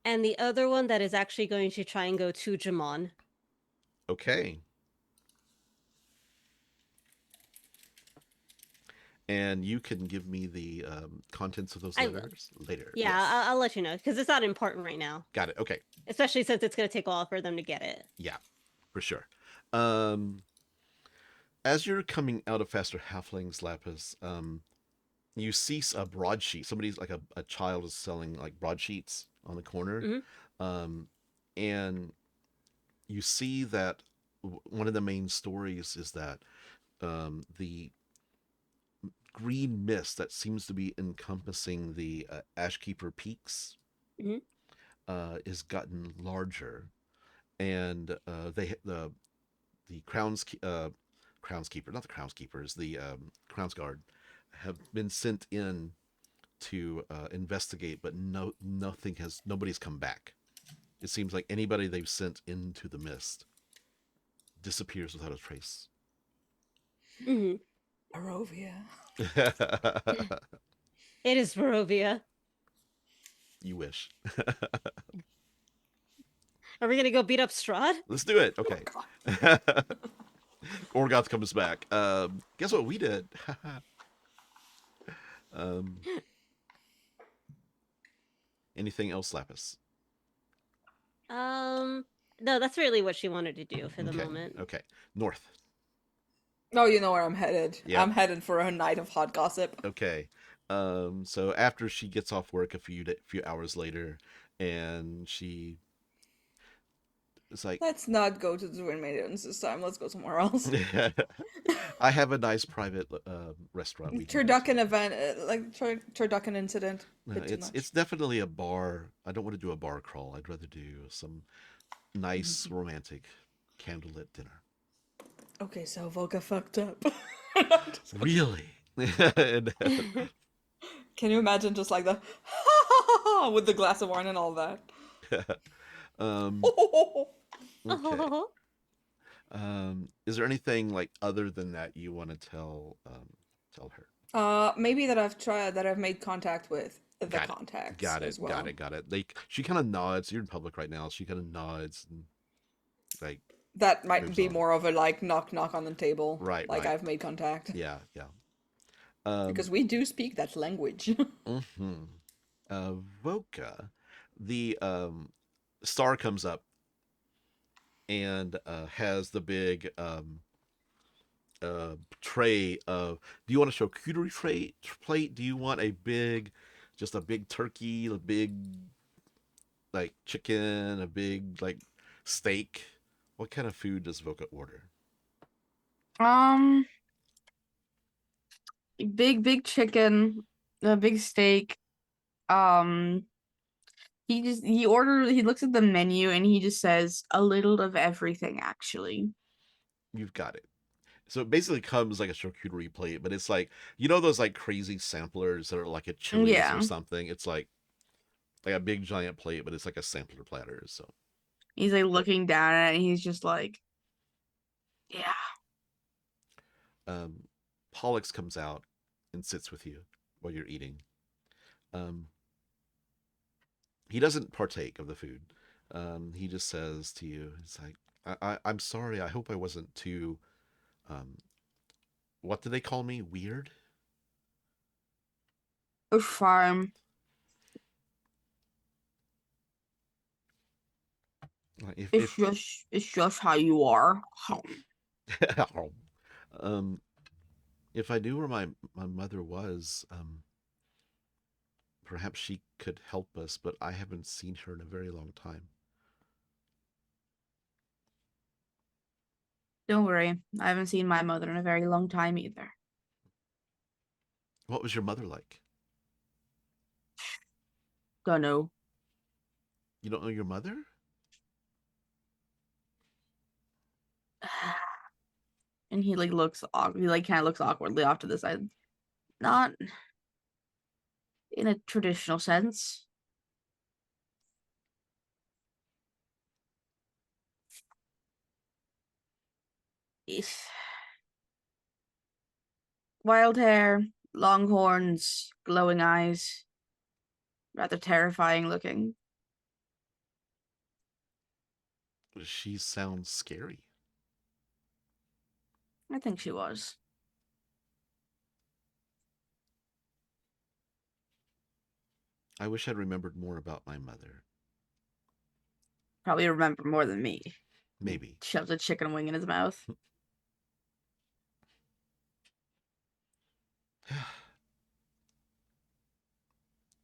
and the other one that is actually going to try and go to Jamon. Okay. And you can give me the contents of those I will. letters later. Yeah, Yes. I'll let you know because it's not important right now, Got it. Okay. especially since it's going to take a while for them to get it. Yeah, for sure. As you're coming out of Faster Halflings, Laphus, you see a broadsheet. Somebody's like a child is selling like broadsheets on the corner. Mhm. And you see that one of the main stories is that the green mist that seems to be encompassing the Ashkeeper Peaks Mhm. is gotten larger, and the crownskeeper, not the crownskeepers, the crownsguard have been sent in to investigate, but nobody's come back. It seems like anybody they've sent into the mist disappears without a trace. Mhm. Barovia. It is Barovia. You wish. Are we gonna go beat up Strahd? Let's do it. Okay. Orgoth comes back. Guess what we did? um, anything else, Laphus? No, that's really what she wanted to do for the Okay. moment. Okay. North. Oh, you know where I'm headed. Yep. I'm headed for a night of hot gossip. Okay. So after she gets off work a few hours later, and she is like, Let's not go to the Twin Maidens this time. Let's go somewhere else. I have a nice private restaurant. We can go to." Turducken event, like Turducken incident. No, Bit too much. it's definitely a bar. I don't want to do a bar crawl. I'd rather do some nice romantic candlelit dinner. Okay, so Voka fucked up. Really? And, Can you imagine just like the with the glass of wine and all that? okay. Is there anything like other than that you want to tell her? Maybe that I've made contact with the contacts. Got it. As well. Got it. She kind of nods. You're in public right now. She kind of nods and like That might moves be on. more of a like knock on the table. Right, Like right. I've made contact. Yeah. Because we do speak that language. Voka, the star comes up and has the big tray of. Do you want a charcuterie plate? Do you want just a big turkey, a big like chicken, a big like steak? What kind of food does Voka order? Big chicken, a big steak. He looks at the menu and he just says a little of everything actually. You've got it. So it basically comes like a charcuterie plate, but it's like, you know those like crazy samplers that are like at Chili's Yeah. or something? It's like a big giant plate, but it's like a sampler platter. So He's like looking down at it and he's just like, yeah. Pollux comes out and sits with you while you're eating. He doesn't partake of the food. He just says to you, it's like, I'm sorry. I hope I wasn't too, what do they call me? Weird? It's fine. It's just how you are. If I knew where my mother was, perhaps she could help us, but I haven't seen her in a very long time. Don't worry. I haven't seen my mother in a very long time either. What was your mother like? Don't know. You don't know your mother? And he like looks awkward. He like kind of looks awkwardly off to the side. Not in a traditional sense. Wild hair, long horns, glowing eyes. Rather terrifying looking. She sounds scary. I think she was. I wish I'd remembered more about my mother. Probably remember more than me. Maybe. Shoves a chicken wing in his mouth.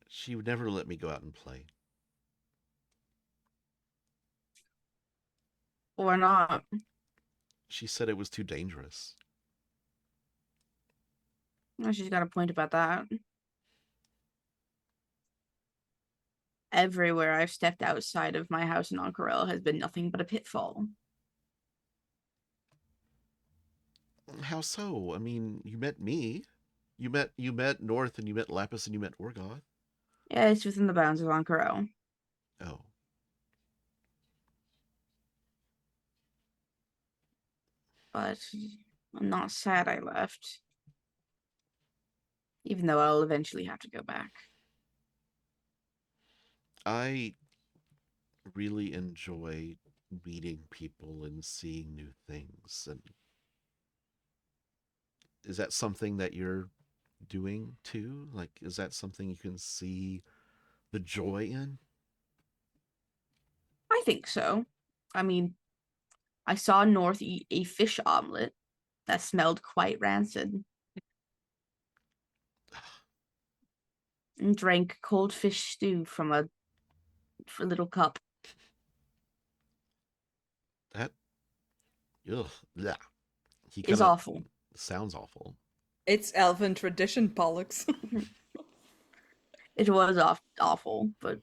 She would never let me go out and play. Or not. She said it was too dangerous. Well, she's got a point about that. Everywhere I've stepped outside of my house in Ank'Harel has been nothing but a pitfall. How so? I mean, you met me. you met North, and you met Laphus, and you met Orgoth. Yeah, it's within the bounds of Ankara. Oh. But I'm not sad I left. Even though I'll eventually have to go back. I really enjoy meeting people and seeing new things. And is that something that you're doing too? Like, is that something you can see the joy in? I think so. I mean, I saw North eat a fish omelet that smelled quite rancid and drank cold fish stew from a little cup. That, ugh, yeah. He Is kind of awful. sounds awful. It's elven tradition, Pollux. It was awful, but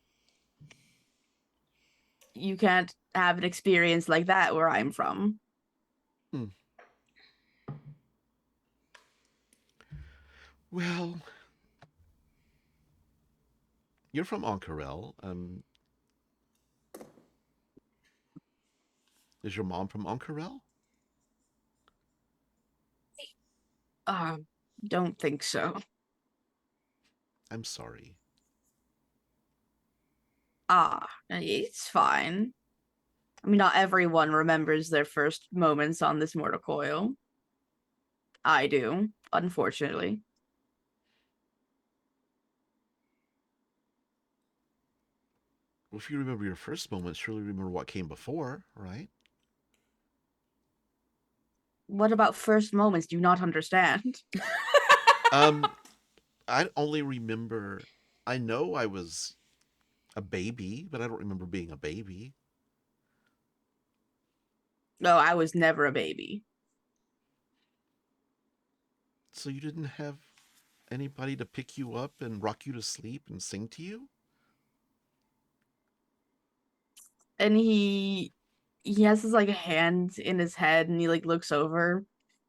you can't have an experience like that where I'm from. Hmm. Well, you're from Onkarel. Is your mom from Onkarel? Don't think so. I'm sorry. It's fine. I mean, not everyone remembers their first moments on this mortal coil. I do, unfortunately. Well, if you remember your first moment, surely remember what came before, right? What about first moments? Do you not understand? Um, I only remember. I know I was a baby, but I don't remember being a baby. No, I was never a baby. So you didn't have anybody to pick you up and rock you to sleep and sing to you? And he has his like hand in his head and he like looks over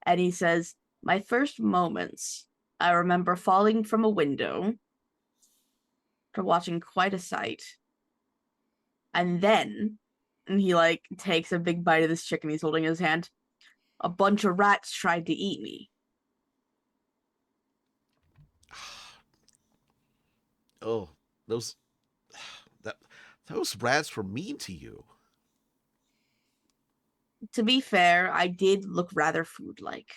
and he says, "My first moments, I remember falling from a window to watching quite a sight. And then," and he like takes a big bite of this chicken he's holding in his hand, "a bunch of rats tried to eat me." Oh, those that those rats were mean to you. To be fair, I did look rather food-like.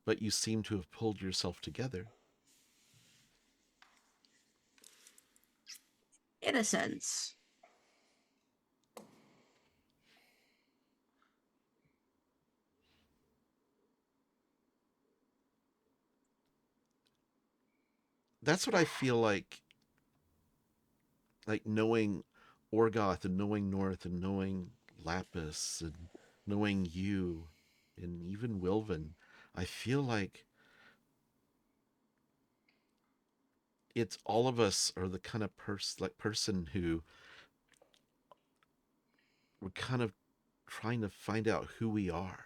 But you seem to have pulled yourself together. In a sense. That's what I feel like knowing Orgoth and knowing North and knowing Lapis and knowing you and even Wilvin. I feel like it's all of us are the kind of person who we're kind of trying to find out who we are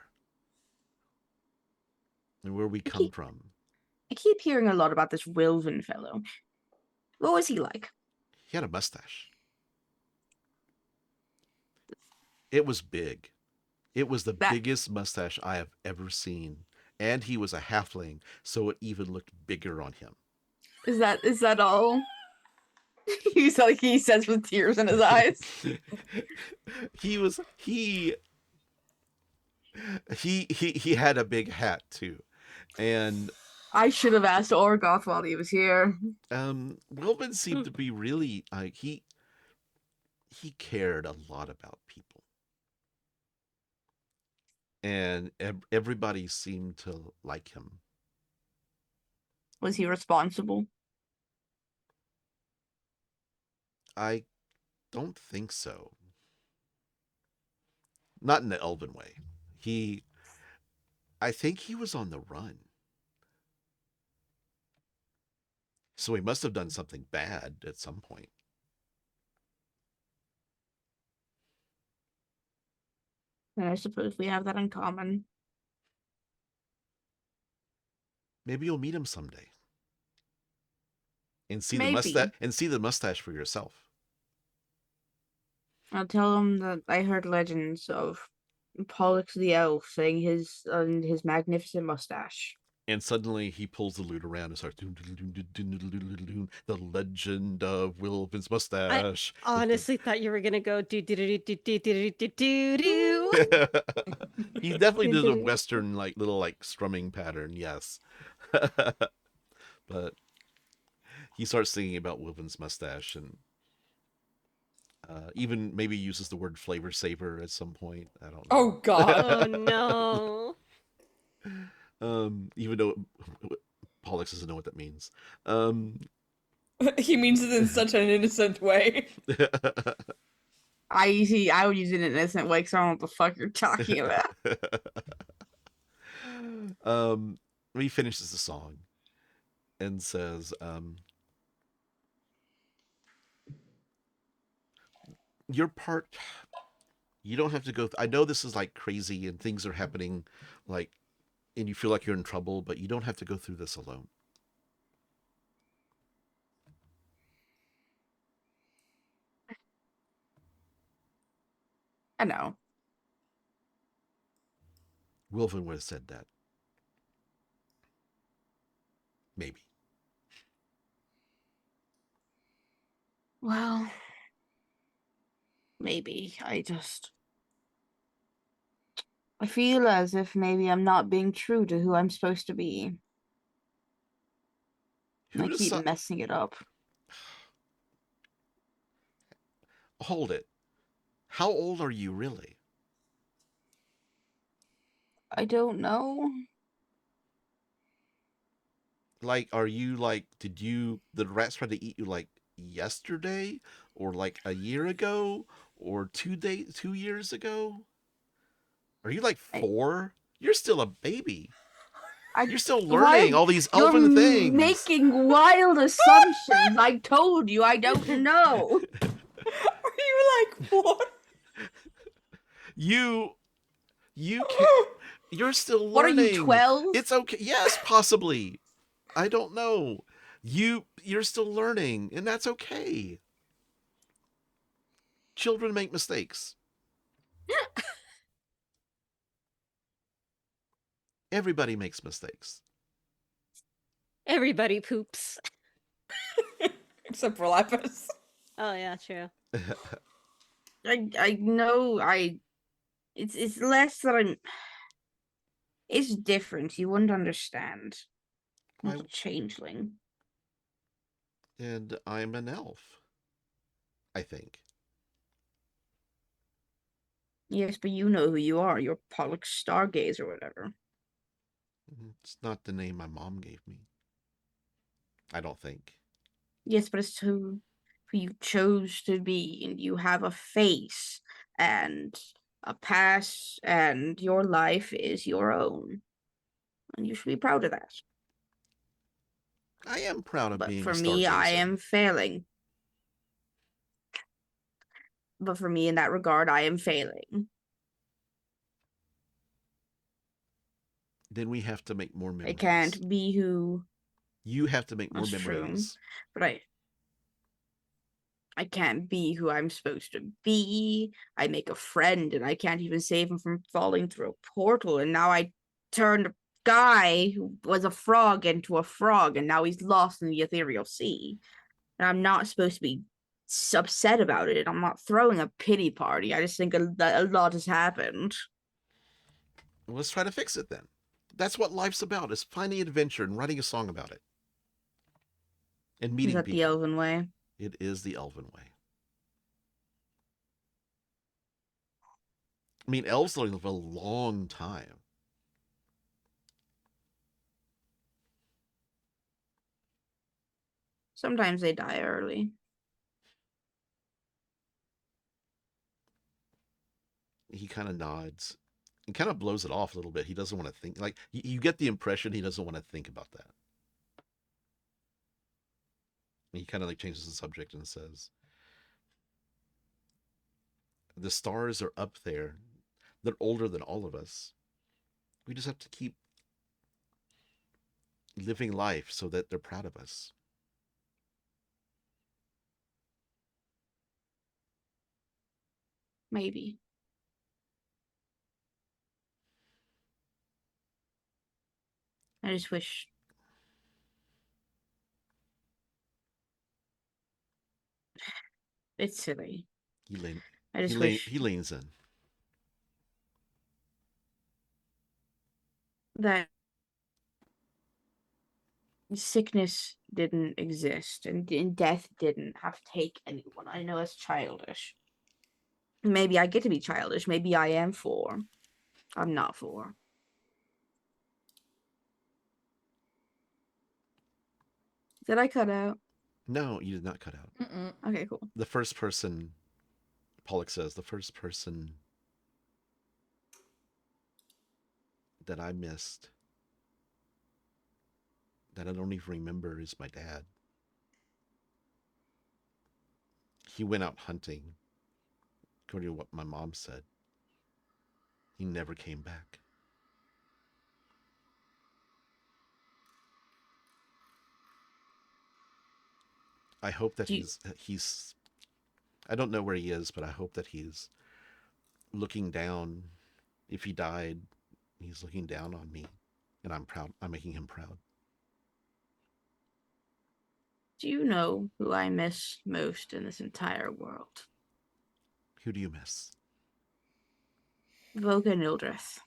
and where we I come keep, from. I keep hearing a lot about this Wilvin fellow. What was he like? He had a mustache. It was big. It was the That biggest mustache I have ever seen. And he was a halfling, so it even looked bigger on him. is that all? He's like he says with tears in his eyes. He had a big hat too. And I should have asked Orgoth while he was here. Wilvin seemed to be really like he cared a lot about people. And everybody seemed to like him. Was he responsible? I don't think so. Not in the elven way. He I think he was on the run. So he must have done something bad at some point. And I suppose we have that in common. Maybe you'll meet him someday and see Maybe. the mustache for yourself. I'll tell him that I heard legends of Pollux the elf saying his magnificent mustache. And suddenly he pulls the lute around and starts the legend of Wilvin's I mustache. honestly thought you were gonna go do do do do do do do do do. He definitely did a western like little like strumming pattern, yes. But he starts singing about Wilvin's mustache and even maybe uses the word flavor saver at some point. I don't know. Oh God. Oh no. Even though Pollux doesn't know what that means. He means it in such an innocent way. I would use it in an innocent way because I don't know what the fuck you're talking about. He finishes the song and says, your part, you don't have to go. I know this is like crazy and things are happening, like, and you feel like you're in trouble, but you don't have to go through this alone. I know. Wilvin would have said that. Maybe. Well, maybe. I feel as if maybe I'm not being true to who I'm supposed to be. I keep messing it up. Hold it. How old are you really? I don't know. Like, are you like, did the rats try to eat you like yesterday or like a year ago or 2 years ago? Are you like 4? You're still a baby. You're still learning all these elven things. You're making wild assumptions. I told you I don't know. Are you like 4? You can't. You're still learning. What are you, 12? It's okay. Yes, possibly. I don't know. You're still learning, and that's okay. Children make mistakes. Everybody makes mistakes. Everybody poops. Except for Laphus. Oh yeah, true. I know it's less that I'm. It's different. You wouldn't understand. I'm a changeling. And I'm an elf. I think. Yes, but you know who you are. You're Pollux Stargaze or whatever. It's not the name my mom gave me. I don't think. Yes, but it's who you chose to be, and you have a face and a past, and your life is your own. And you should be proud of that. I am proud of But being for a me, I stargazer. am failing. But for me, in that regard, I am failing. Then we have to make more memories. I can't be who. You have to make more That's memories. true. But I can't be who I'm supposed to be. I make a friend and I can't even save him from falling through a portal. And now I turned a guy who was a frog into a frog, and now he's lost in the ethereal sea. And I'm not supposed to be upset about it. I'm not throwing a pity party. I just think a lot has happened. Let's try to fix it then. That's what life's about, is finding adventure and writing a song about it. And meeting Is that people. the elven way? It is the elven way. I mean, elves live a long time. Sometimes they die early. He kind of nods. He kind of blows it off a little bit. He doesn't want to think. Like, you get the impression he doesn't want to think about that. And he kind of like changes the subject and says, the stars are up there. They're older than all of us. We just have to keep living life so that they're proud of us. Maybe. I just wish. It's silly. I just wish He leans in. that sickness didn't exist and death didn't have to take anyone. I know it's childish. Maybe I get to be childish. Maybe I am 4. I'm not 4. Did I cut out? No, you did not cut out. Mm-mm. Okay, cool. The first person, Pollux says, the first person that I missed, that I don't even remember, is my dad. He went out hunting, according to what my mom said. He never came back. I hope that he's I don't know where he is, but I hope that he's looking down. If he died, he's looking down on me, and I'm proud. I'm making him proud. Do you know who I miss most in this entire world? Who do you miss? Voka Nildrith.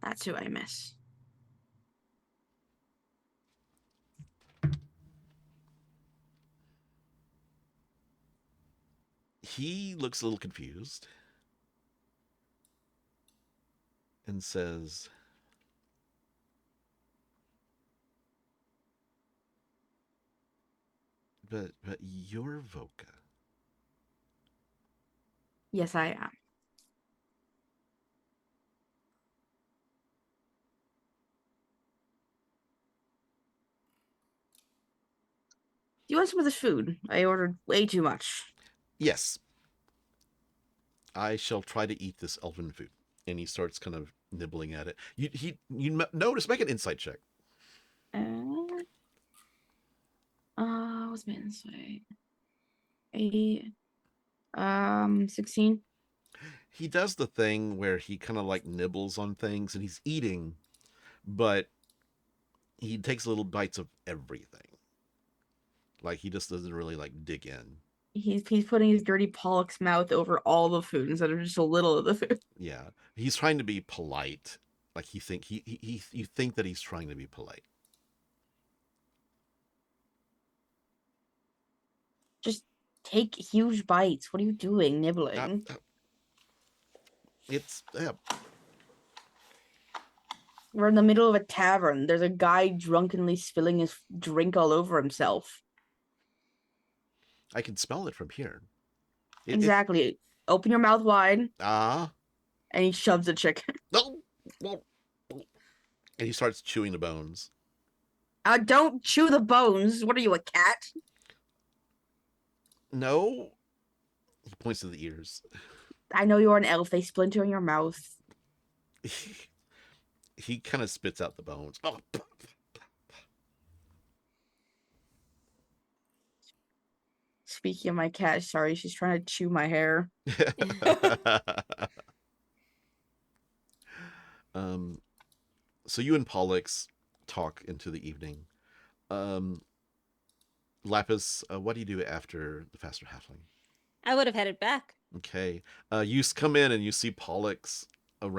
That's who I miss. He looks a little confused and says, but you're Voka. Yes, I am. Do you want some of this food? I ordered way too much. Yes, I shall try to eat this elven food. And he starts kind of nibbling at it. You notice, make an insight check. What's my insight? 80. 16. He does the thing where he kind of like nibbles on things and he's eating, but he takes little bites of everything. Like he just doesn't really like dig in. He's putting his dirty Pollux mouth over all the food instead of just a little of the food. Yeah, he's trying to be polite. Like you think that he's trying to be polite. Just take huge bites. What are you doing, nibbling? It's We're in the middle of a tavern. There's a guy drunkenly spilling his drink all over himself. I can smell it from here. Exactly. Open your mouth wide. And he shoves the chicken. No. And he starts chewing the bones. Don't chew the bones. What are you, a cat? No. He points to the ears. I know you're an elf. They splinter in your mouth. He kind of spits out the bones. Oh. Speaking of my cat, sorry, she's trying to chew my hair. So you and Pollux talk into the evening. Laphus, what do you do after the faster halfling? I would have headed back. Okay. You come in and you see Pollux and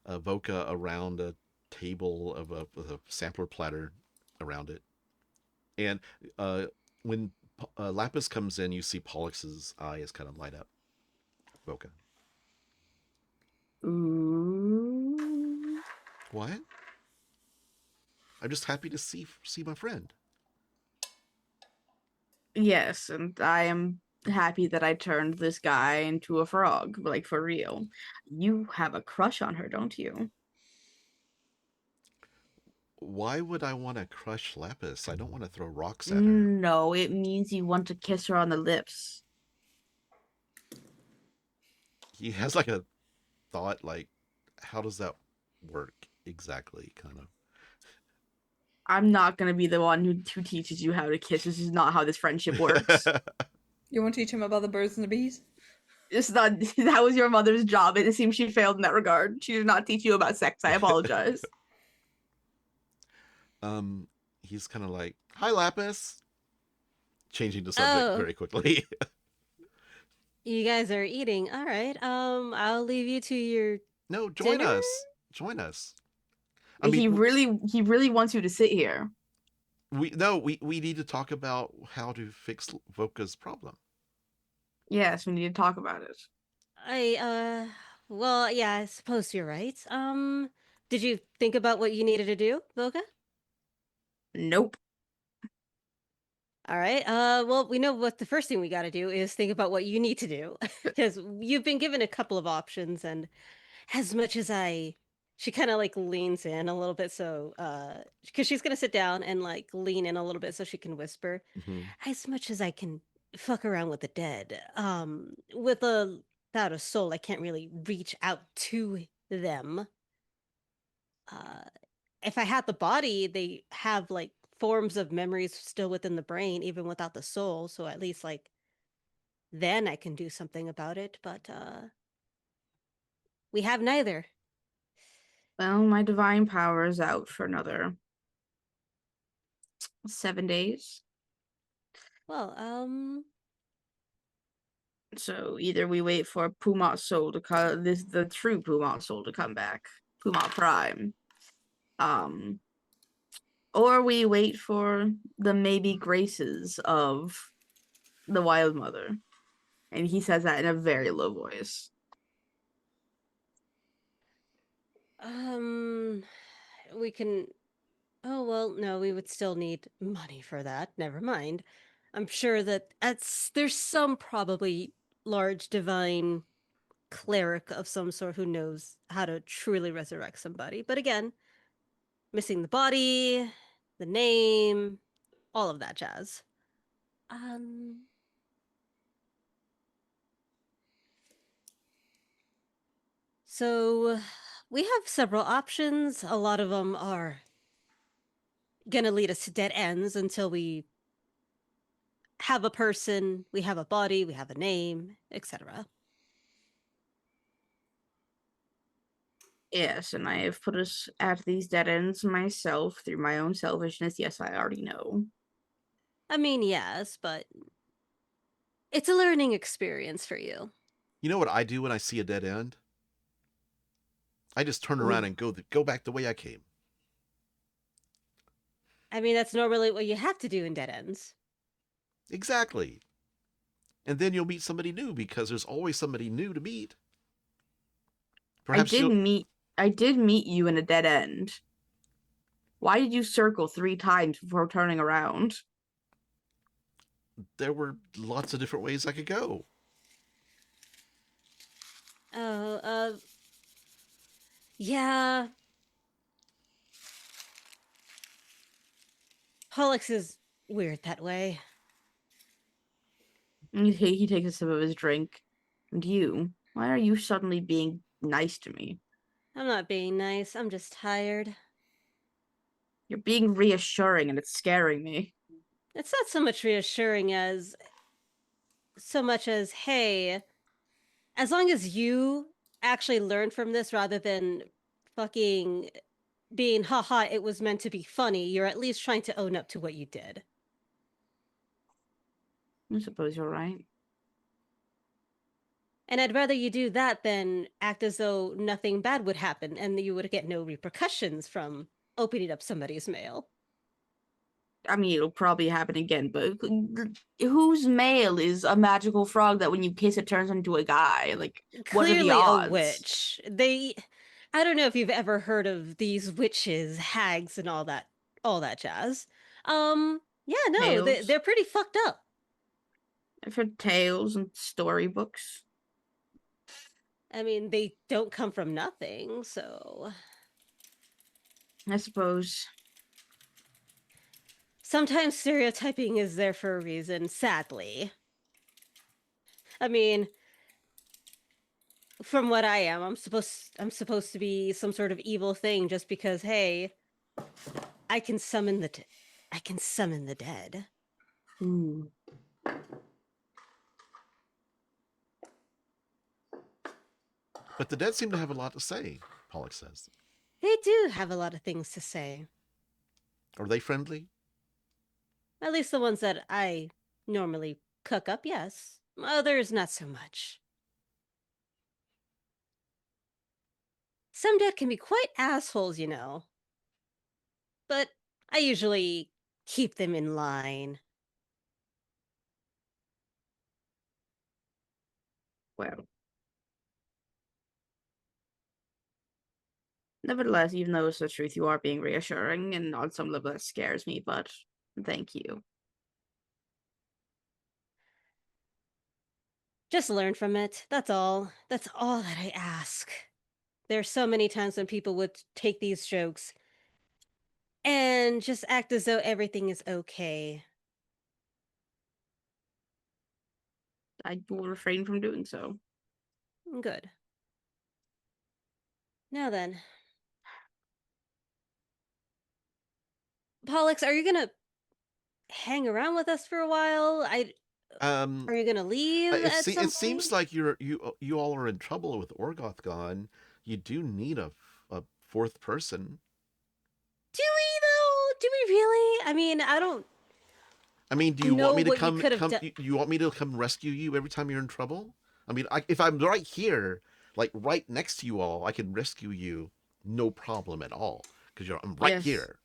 Voka around a table with a sampler platter around it. And when Laphus comes in, you see Pollux's eyes kind of light up. Voka. Ooh. What? I'm just happy to see my friend. Yes, and I am happy that I turned this guy into a frog, like for real. You have a crush on her, don't you? Why would I want to crush Laphus? I don't want to throw rocks at her. No, it means you want to kiss her on the lips. He has like a thought, like, how does that work? exactly, kind of. I'm not gonna be the one who teaches you how to kiss. This is not how this friendship works. You won't teach him about the birds and the bees? It's not. That was your mother's job, and it seems she failed in that regard. She did not teach you about sex. I apologize. He's kind of like, "Hi, Laphus," changing the subject Oh, very quickly. you guys are eating. All right. I'll leave you to your No, join dinner. us. Join us. I he mean, really wants you to sit here. we need to talk about how to fix Voka's problem. Yes, we need to talk about it. Well, yeah, I suppose you're right. Did you think about what you needed to do, Voka? Nope. All right. Well, we know what the first thing we got to do is think about what you need to do, because you've been given a couple of options, and as much as she kind of like leans in a little bit, so because she's gonna sit down and like lean in a little bit so she can whisper. Mm-hmm. As much as I can fuck around with the dead, without a soul, I can't really reach out to them. Uh, if I had the body, they have like forms of memories still within the brain, even without the soul. So at least like then I can do something about it. But we have neither. Well, my divine power is out for another 7 days. Well, So either we wait for Pumat's soul to come, the true Pumat soul to come back, Pumat Prime, or we wait for the maybe graces of the Wild Mother. And he says that in a very low voice. we can. Oh well, no, we would still need money for that. Never mind. I'm sure that there's some probably large divine cleric of some sort who knows how to truly resurrect somebody. But again, missing the body, the name, all of that jazz. Um so we have several options. A lot of them are gonna lead us to dead ends until we have a person, we have a body, we have a name, etc. Yes, and I have put us at these dead ends myself through my own selfishness. Yes, I already know. I mean, yes, but it's a learning experience for you. You know what I do when I see a dead end? I just turn around and go back the way I came. I mean, that's normally what you have to do in dead ends. Exactly. And then you'll meet somebody new because there's always somebody new to meet. Perhaps you'll. I did meet you in a dead end. Why did you circle 3 times before turning around? There were lots of different ways I could go. Oh, yeah. Pollux is weird that way. He takes a sip of his drink. And you? Why are you suddenly being nice to me? I'm not being nice. I'm just tired. You're being reassuring and it's scaring me. It's not so much reassuring as so much as, hey, as long as you actually learn from this rather than fucking being, haha, it was meant to be funny, you're at least trying to own up to what you did. I suppose you're right. And I'd rather you do that than act as though nothing bad would happen and you would get no repercussions from opening up somebody's mail. I mean, it'll probably happen again, but whose male is a magical frog that when you kiss it turns into a guy? Like, what are the Clearly odds? a witch. I don't know if you've ever heard of these witches, hags, and all that jazz. Yeah, no, Tales. they're pretty fucked up. I've heard tales and storybooks. I mean, they don't come from nothing, so I suppose. sometimes stereotyping is there for a reason, sadly. I mean, from what I am, I'm supposed to be some sort of evil thing just because, hey, I can summon I can summon the dead. Ooh. But the dead seem to have a lot to say, Pollux says. They do have a lot of things to say. Are they friendly? At least the ones that I normally cook up, yes. Others, not so much. Some dead can be quite assholes, you know. But I usually keep them in line. Well. Nevertheless, even though it's the truth, you are being reassuring, and on some level that scares me, but thank you. Just learn from it. That's all. That's all that I ask. There are so many times when people would take these jokes and just act as though everything is okay. I will refrain from doing so. Good. Now then. Pollux, are you gonna hang around with us for a while? Are you gonna leave at some It seems point? like you all are in trouble with Orgoth gone. You do need a fourth person. Do we though? Do we really? I mean, I don't I mean, do you want know me to what you could have done. You want me to come rescue you every time you're in trouble? I mean, if I'm right here, like right next to you all, I can rescue you, no problem at all, because I'm right Yes. here,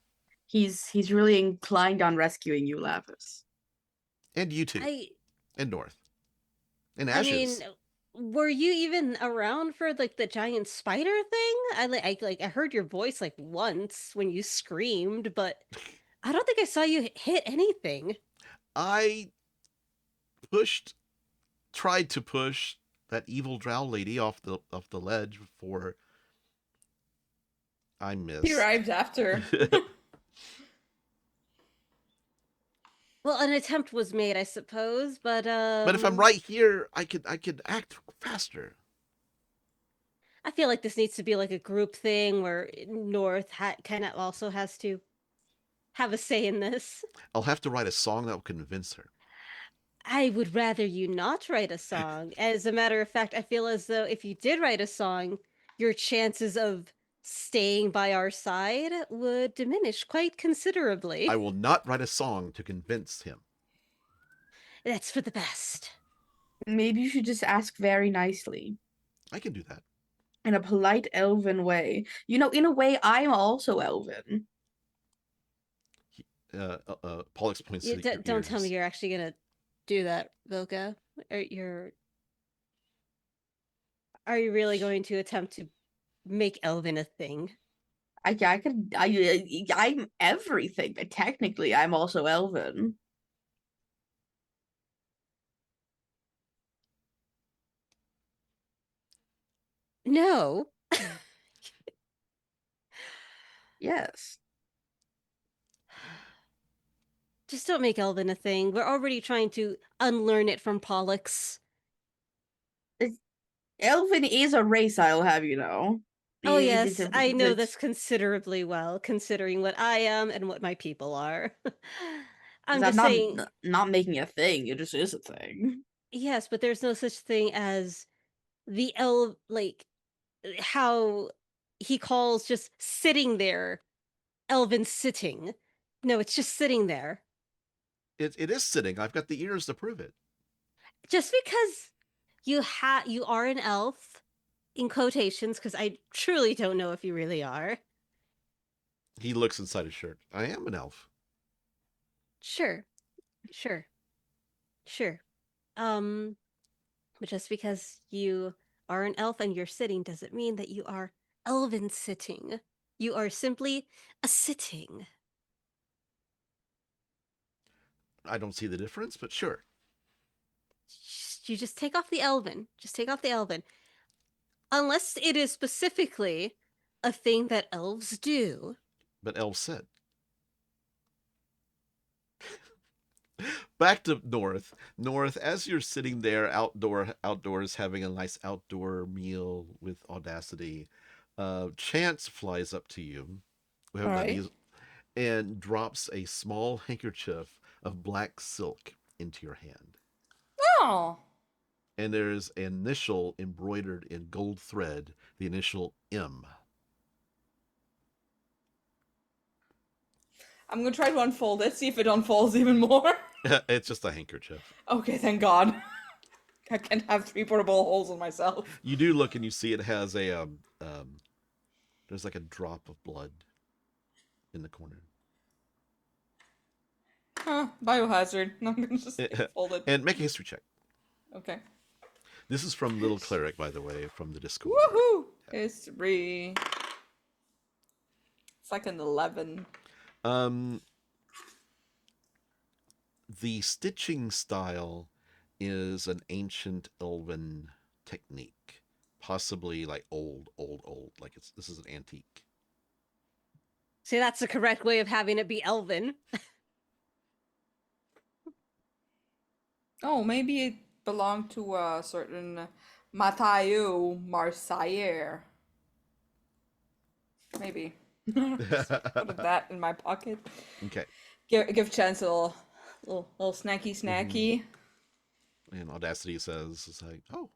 He's really inclined on rescuing you, Laphus. and you too, and North, and I mean, Ashes. were you even around for like the giant spider thing? I heard your voice like once when you screamed, but I don't think I saw you hit anything. I tried to push that evil drow lady off the ledge before I missed. He arrives after. Well, an attempt was made, I suppose, but But if I'm right here, I could act faster. I feel like this needs to be like a group thing where North kind of also has to have a say in this. I'll have to write a song that will convince her. I would rather you not write a song. As a matter of fact, I feel as though if you did write a song, your chances of staying by our side would diminish quite considerably. I will not write a song to convince him. That's for the best. Maybe you should just ask very nicely. I can do that. In a polite elven way. You know, in a way, I'm also elven. Pollux points to your Don't tell me ears. you're actually gonna do that, Voka. Are you really going to attempt to make Elven a thing? I'm everything, but technically I'm also elven. No. Yes. Just don't make Elven a thing. We're already trying to unlearn it from Pollux. Elven is a race, I'll have you know. Oh It's yes, I know it's- this considerably well, considering what I am and what my people are. I'm I'm just not saying, not making a thing. It just is a thing. yes, but there's no such thing as the like how he calls just sitting there, Elven sitting. No, it's just sitting there. It is sitting. I've got the ears to prove it. Just because you are an elf in quotations, because I truly don't know if you really are. He looks inside his shirt. I am an elf. Sure, sure, sure. Um, but just because you are an elf and you're sitting doesn't mean that you are elven sitting. You are simply a sitting. I don't see the difference, but sure. You just take off the elven. Just take off the elven. Unless it is specifically a thing that elves do. But elves said. Back to North. North, as you're sitting there outdoors having a nice outdoor meal with Audacity, Chance flies up to you. We All haven't done right. these, and drops a small handkerchief of black silk into your hand. Oh. And there's an initial embroidered in gold thread, the initial M. I'm gonna try to unfold it, see if it unfolds even more. It's just a handkerchief. Okay, thank God. I can't have 3 portable holes in myself. You do look and you see it has a there's like a drop of blood in the corner. Huh, biohazard. No, I'm gonna just fold it. And make a history check. Okay. This is from Little Cleric, by the way, from the Discord. Woohoo! History. It's like an 11. The stitching style is an ancient elven technique, possibly like old. Like this is an antique. See, that's the correct way of having it be elven. Oh, maybe it belonged to a certain Mathieu Marseillais. Maybe. Just put that in my pocket. Okay. Give Chance a little snacky. And Audacity says, "It's like, oh,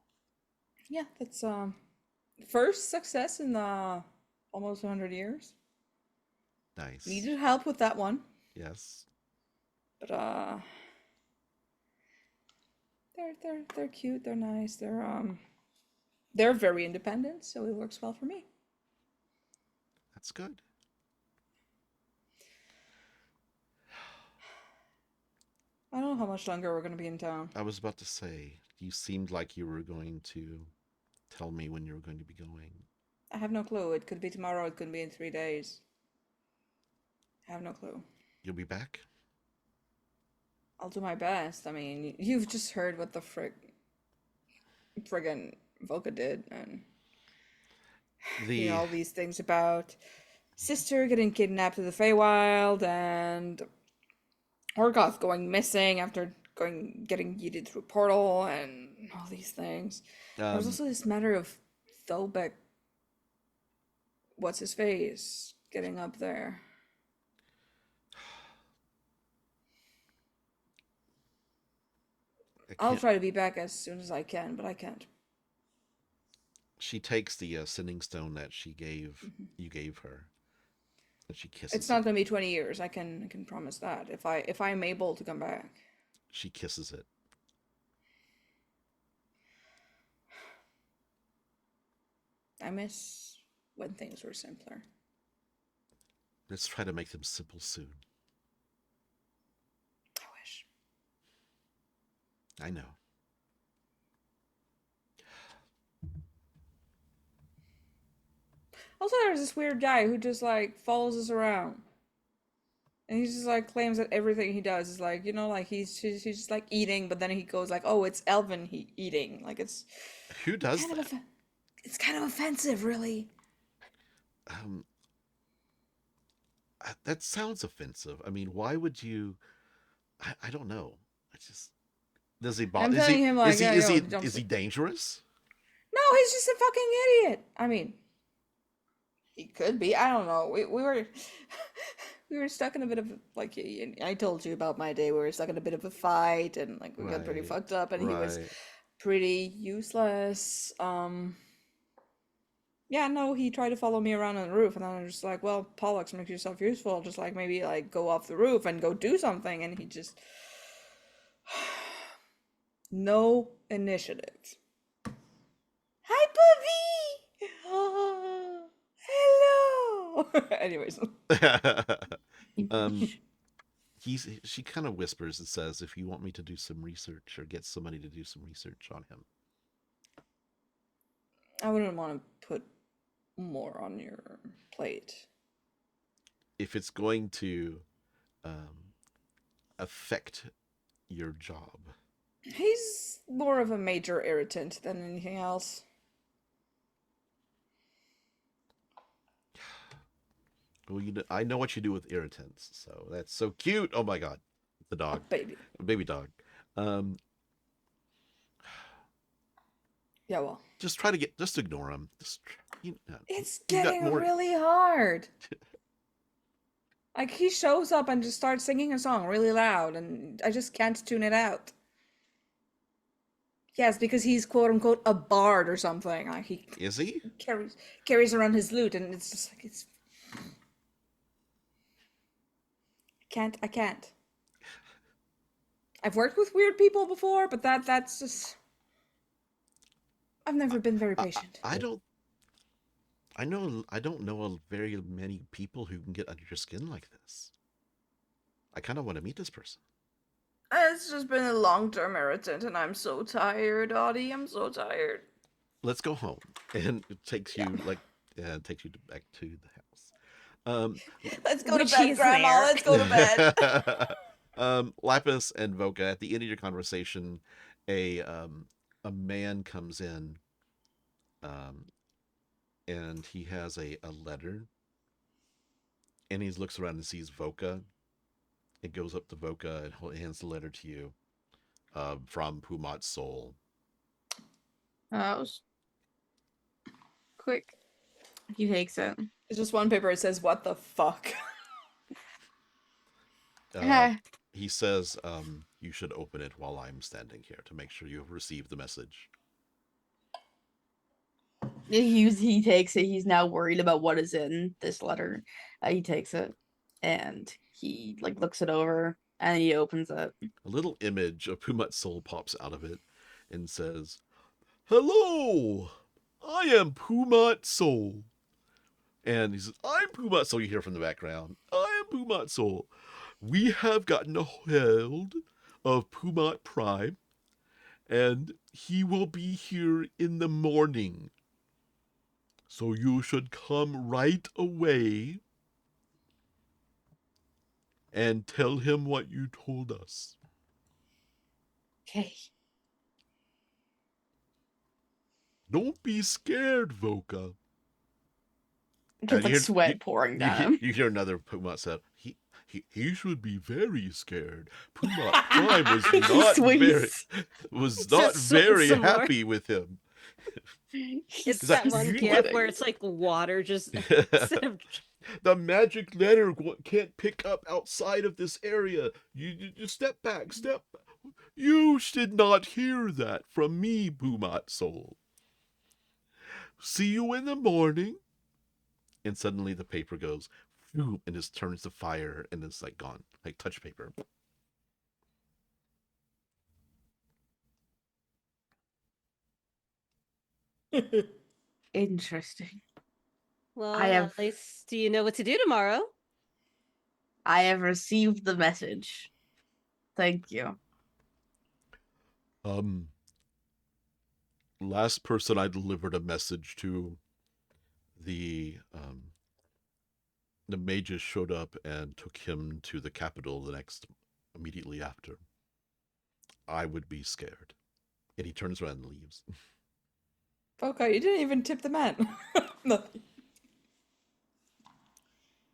Yeah, that's first success in almost 100 years. nice. Needed help with that one, Yes. but they're cute. They're nice. They're very independent, so it works well for me. That's good. I don't know how much longer we're gonna be in town. I was about to say, you seemed like you were going to tell me when you were going to be going. I have no clue. It could be tomorrow. It could be in 3 days. I have no clue. You'll be back? I'll do my best. I mean, you've just heard what the friggin' Voka did, and you know, all these things about sister getting kidnapped to the Feywild and Orgoth going missing after getting yeeted through a portal and all these things. There was also this matter of Thelbeck, what's his face, getting up there. I'll try to be back as soon as I can, but I can't. She takes the sending stone that you gave her, and she kisses It's not gonna be 20 years. I can promise that. If I'm able to come back. She kisses it. I miss when things were simpler. Let's try to make them simple soon. I wish. I know. Also, there's this weird guy who just like follows us around, and he just like claims that everything he does is like, you know, like he's just like eating, but then he goes like, oh, it's elven eating, like it's Who does kind that? of it's kind of offensive, really. That sounds offensive. I mean, why would you? I don't know. I just does he bother? I'm telling him like, is he dangerous? No, he's just a fucking idiot. I mean, he could be. I don't know. We were we were stuck in a bit of like I told you about my day. We were stuck in a bit of a fight, and like we got pretty Right, fucked up, and he was right. pretty useless. Yeah, no, he tried to follow me around on the roof, and I was just like, well, Pollux, make yourself useful. Just like maybe like go off the roof and go do something, and he just no initiative. Hi, Puppy. Oh, hello. Anyways, She kind of whispers and says, "If you want me to do some research or get somebody to do some research on him." I wouldn't want to put more on your plate. If it's going to affect your job. He's more of a major irritant than anything else. Well, I know what you do with irritants, so that's so cute. Oh my god. the dog, Baby. baby dog. Yeah, well. Just try to just ignore him. It's you've got getting more. really hard. Like, he shows up and just starts singing a song really loud, and I just can't tune it out. Yes, because he's quote unquote a bard or something. Like, he Is he? carries around his lute, and it's just like I can't. I've worked with weird people before, but that's just. I've never been very patient. I don't know very many people who can get under your skin like this. I kind of want to meet this person. It's just been a long-term irritant, and I'm so tired, Audie. I'm so tired. Let's go home, and it takes you back to the house. Let's go to Which bed, is Grandma. there. Let's go to bed. Laphus and Voka, at the end of your conversation, a man comes in, and he has a letter, and he looks around and sees Voka. It goes up to Voka and hands the letter to you, from Pumat's soul. That was quick. He takes it. It's just one paper. It says, "What the fuck." He says, you should open it while I'm standing here to make sure you have received the message. He takes it. He's now worried about what is in this letter. He takes it, and he looks it over, and he opens it. A little image of Pumat's soul pops out of it and says, "Hello, I am Pumat's soul." And he says, "I'm Pumat's soul." You hear from the background, "I am Pumat's soul. We have gotten a hold of Pumat Prime, and he will be here in the morning. So you should come right away and tell him what you told us." Okay. "Don't be scared, Voka." Gets sweat pouring down him. You hear another Pumat say, He should be very scared. Pumat Prime was not very happy with him. It's He's that like, one gif where it's like water just instead of. The magic letter can't pick up outside of this area. You step back, You should not hear that from me, Pumat soul. See you in the morning. And suddenly the paper goes, and just turns to fire, and it's like gone, like touch paper. Interesting. Well, I have- at least do you know what to do tomorrow? I have received the message. Thank you. Last person I delivered a message to, the mages showed up and took him to the capital immediately after. I would be scared. And he turns around and leaves. Okay, you didn't even tip the man. Nothing.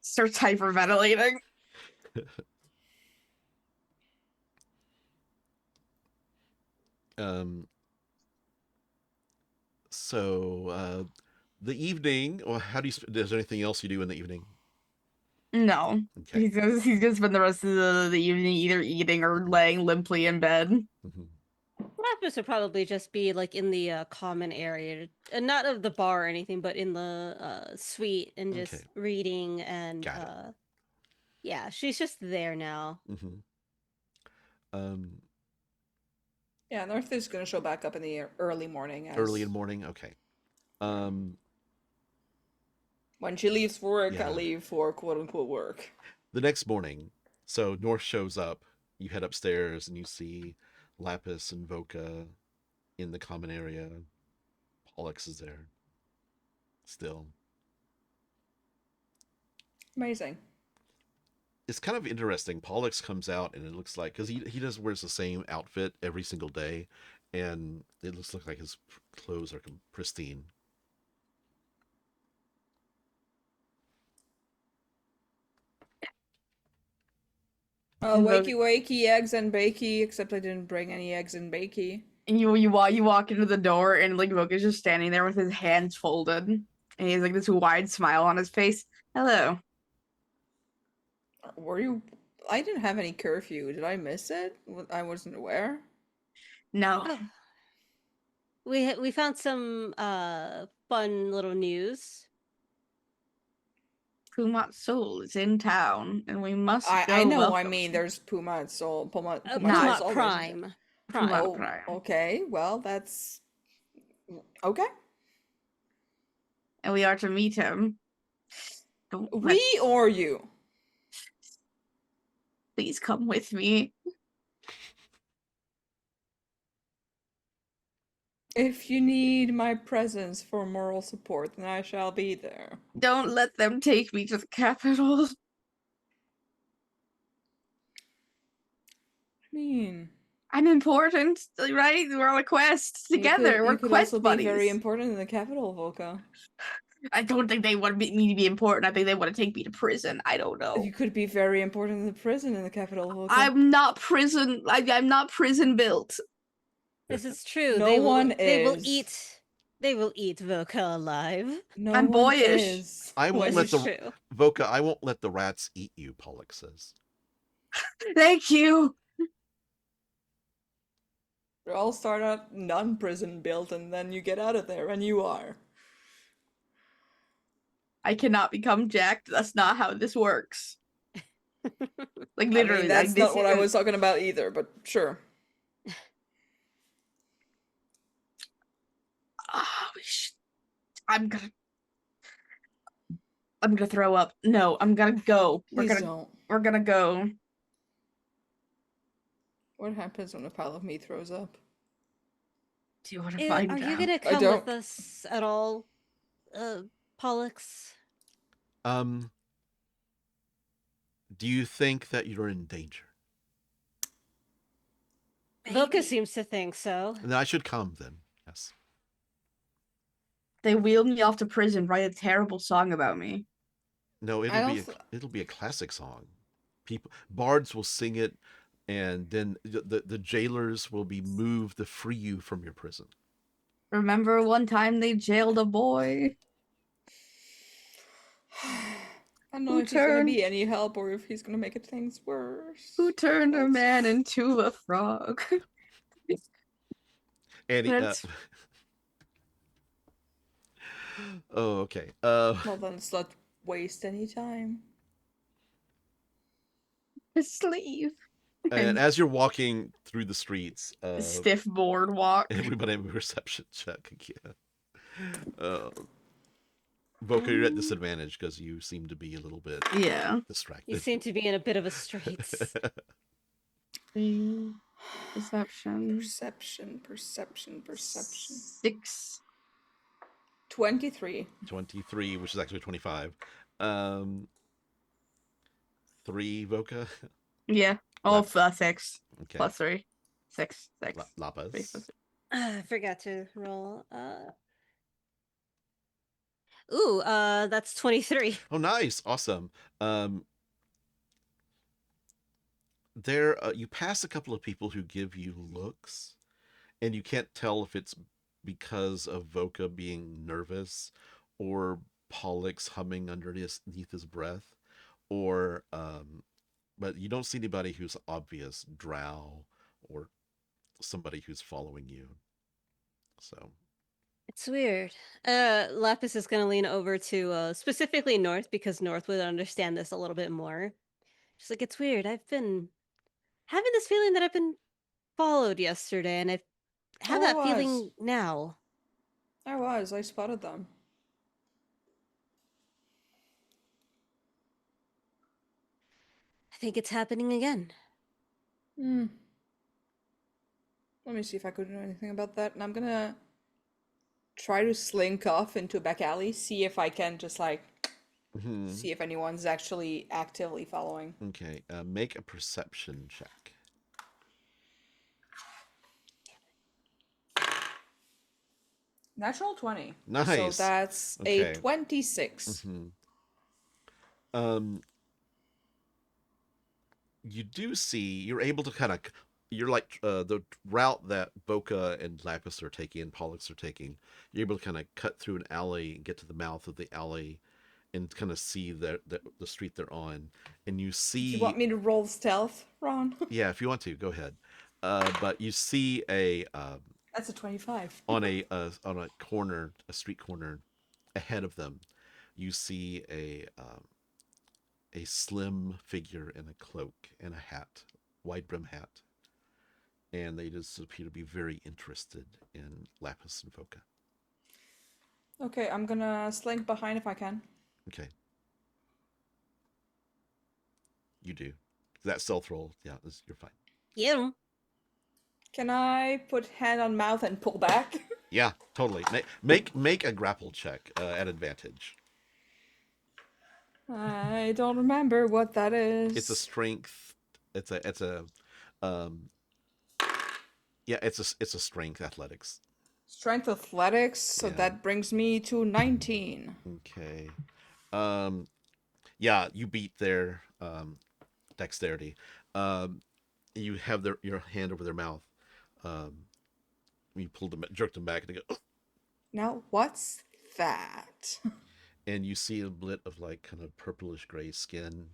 Starts hyperventilating. So the evening, or is there anything else you do in the evening? No. Okay. He's gonna spend the rest of the evening either eating or laying limply in bed. Mm-hmm. Laphus would probably just be like in the common area, not of the bar or anything, but in the suite and just reading and yeah, she's just there now. Mm-hmm. Yeah, North is gonna show back up in the early morning. Early in the morning, okay. When she leaves for work, I leave for quote unquote work. The next morning, so North shows up. You head upstairs and you see Laphus and Voka in the common area. Pollux is there still. Amazing. It's kind of interesting. Pollux comes out and it looks like, because he wears the same outfit every single day, and it looks like his clothes are pristine. Wakey wakey, eggs and bakey, except I didn't bring any eggs and bakey. And you walk into the door, and like Voka's just standing there with his hands folded, and he's like this wide smile on his face. Hello. Were you? I didn't have any curfew. Did I miss it? I wasn't aware. No. Oh. We found some fun little news. Pumat Soul is in town, and we must go. I know. I welcome mean, him. there's Puma and Soul. Puma Pumat Soul's always- Prime. Pumat Oh, Prime. okay. Well, that's okay. And we are to meet him. We or you? Please come with me. If you need my presence for moral support, then I shall be there. Don't let them take me to the capital. I mean, I'm important, right? We're on a quest together. We're could quest also buddies. be very important in the capital, Voka. I don't think they want me to be important. I think they want to take me to prison. I don't know. You could be very important in the prison in the capital, Voka. I'm not prison. I'm not prison built. This is true. No they will, one They will is. eat. They will eat Voka alive. No I'm one boyish. is. I won't This let is the true. Voka. I won't let the rats eat you. Pollock says. Thank you. They all start out non-prison built, and then you get out of there, and you are. I cannot become jacked. That's not how this works. Like I literally, mean, that's like, not this what I isn't- was talking about either, but sure. I'm gonna throw up. No, I'm gonna go. Please don't. We're gonna go. What happens when a pile of meat throws up? Do you want to find Are out? you gonna I come don't. with us at all, Pollux? Do you think that you're in danger? Voka seems to think so. Then I should come. Then yes. They wheeled me off to prison, write a terrible song about me. No, I don't it'll be a classic song. Bards will sing it, and then the jailers will be moved to free you from your prison. Remember one time they jailed a boy? I don't know Who if he's gonna turned- be any help or if he's gonna make it things worse. Who turned a man into a frog? And That's- oh, okay. Well, then let's not waste any time. His sleeve. And as you're walking through the streets, Stiff boardwalk. everybody have a perception check again. Voka, you're at disadvantage because you seem to be a little bit Yeah. distracted. You seem to be in a bit of a straits. Perception. Perception. 6. 23. 23, which is actually 25. 3, Voka. Yeah. Oh, 6. Okay. Plus 3. 6. 6. Laphus. 3 plus 6. I forgot to roll. That's 23. Oh, nice. Awesome. You pass a couple of people who give you looks, and you can't tell if it's because of Voka being nervous or Pollux humming underneath his breath, or but you don't see anybody who's obvious drow or somebody who's following you. So It's weird. Lapis is gonna lean over to specifically North because North would understand this a little bit more. She's like, it's weird. I've been having this feeling that I've been followed yesterday, and I have Oh, that I feeling was. now. I spotted them. I think it's happening again. Hmm. Let me see if I could do anything about that. And I'm gonna try to slink off into a back alley, see if I can just like see if anyone's actually actively following. okay, make a perception check. Natural 20. Nice. So that's Okay. a 26. you do see, you're able to kind of, you're like the route that Voka and Laphus are taking and Pollux are taking. You're able to kind of cut through an alley and get to the mouth of the alley and kind of see the street they're on. And you Do you see, want me to roll stealth, Ron? yeah, if you want to, go ahead. But you see That's a 25. on a corner, a street corner ahead of them, you see a slim figure in a cloak and a hat, wide brim hat, and they just appear to be very interested in Laphus and Voka. Okay, I'm gonna slink behind if I can. Okay, you do that stealth roll. Yeah, you're fine. Yeah. Can I put hand on mouth and pull back? Yeah, totally. Make a grapple check at advantage. I don't remember what that is. It's a strength. It's a yeah, it's a strength athletics. Strength athletics, so Yeah. that brings me to 19. Okay. Yeah, you beat their dexterity. You have your hand over their mouth. You pulled them, jerked them back, and they go, "Oh," Now, what's that? and you see a bit of like kind of purplish gray skin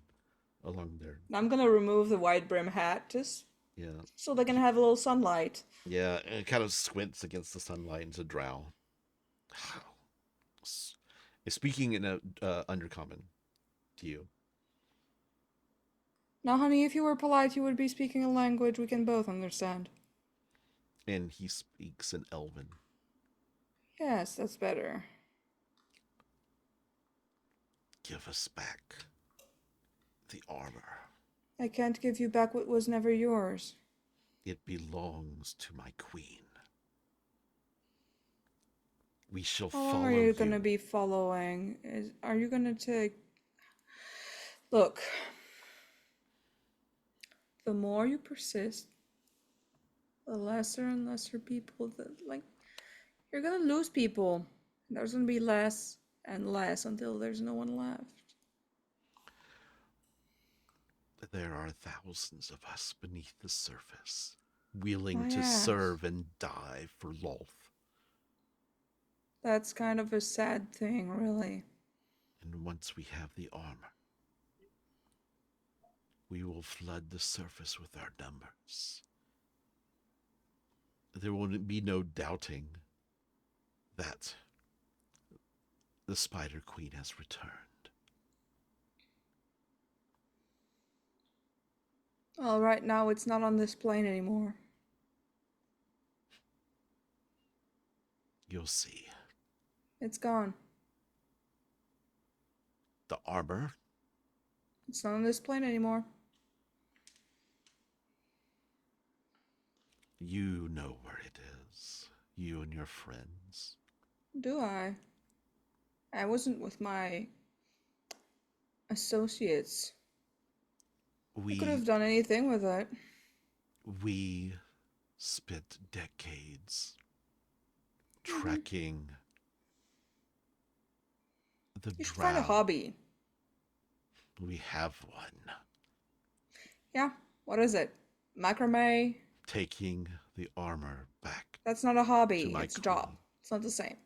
along there. I'm gonna remove the wide brim hat just Yeah, so they can have a little sunlight. yeah, and it kind of squints against the sunlight and it's a drow. Speaking in a undercommon to you. Now, honey, if you were polite, you would be speaking a language we can both understand. And he speaks in Elven. Yes, that's better. Give us back the armor. I can't give you back what was never yours. It belongs to my queen. We shall How follow long are you gonna be following? Are you gonna take... Look, the more you persist, the lesser and lesser people that, like, you're gonna lose people. There's gonna be less and less until there's no one left. There are thousands of us beneath the surface, willing Oh, to yes. serve and die for Lolth. That's kind of a sad thing, really. And once we have the armor, we will flood the surface with our numbers. There will be no doubting that the Spider Queen has returned. Well, right now it's not on this plane anymore. You'll see. It's gone. The armor, It's not on this plane anymore. you know where it is. You and your friends. Do I? I wasn't with my associates. I could have done anything with it. We spent decades trekking the You should find a drow. hobby. We have one. Yeah, what is it? Macrame? Taking the armor back. That's not a hobby, To my it's a job. queen. It's not the same.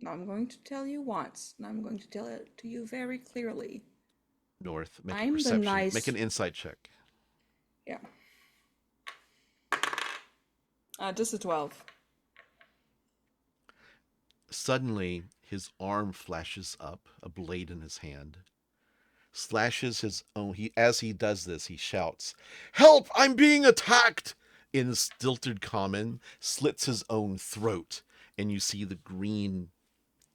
Now I'm going to tell you once, and I'm going to tell it to you very clearly. North, make a I'm the perception. nice- Make an insight check. Yeah. Just a 12. Suddenly, his arm flashes up, a blade in his hand. Slashes his own. As he does this, he shouts, "Help! I'm being attacked!" In stilted common, slits his own throat, and you see the green,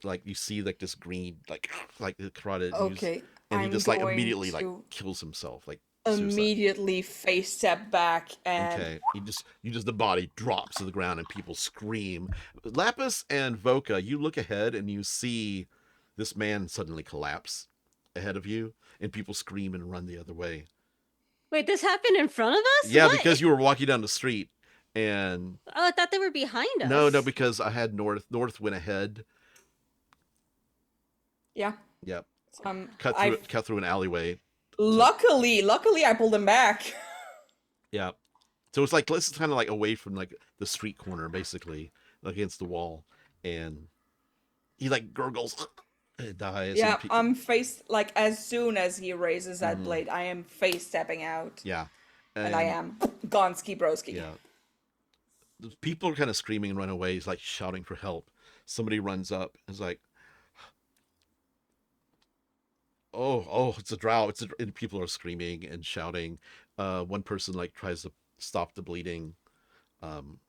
like you see like this green, like the carotid. Okay, and he I'm just like going immediately like to kills himself, like suicide. immediately face step back and Okay, you just the body drops to the ground and people scream. Laphus and Voka, you look ahead and you see this man suddenly collapse ahead of you, and people scream and run the other way. Wait, this happened in front of us? Yeah, What? because you were walking down the street, and Oh, I thought they were behind us. no, because I had North went ahead. yeah. Yep, cut through an alleyway. Luckily, I pulled him back. Yeah. So it's like this is kind of like away from like the street corner, basically, against the wall, and he like gurgles and dies. Yeah, and I'm face like as soon as he raises that Mhm. blade, I am face stepping out, Yeah, and I am Gonski Broski. Yeah, the people are kind of screaming and run away. He's like shouting for help. Somebody runs up and is like, "Oh, it's a drow!" And people are screaming and shouting. One person like tries to stop the bleeding. Um,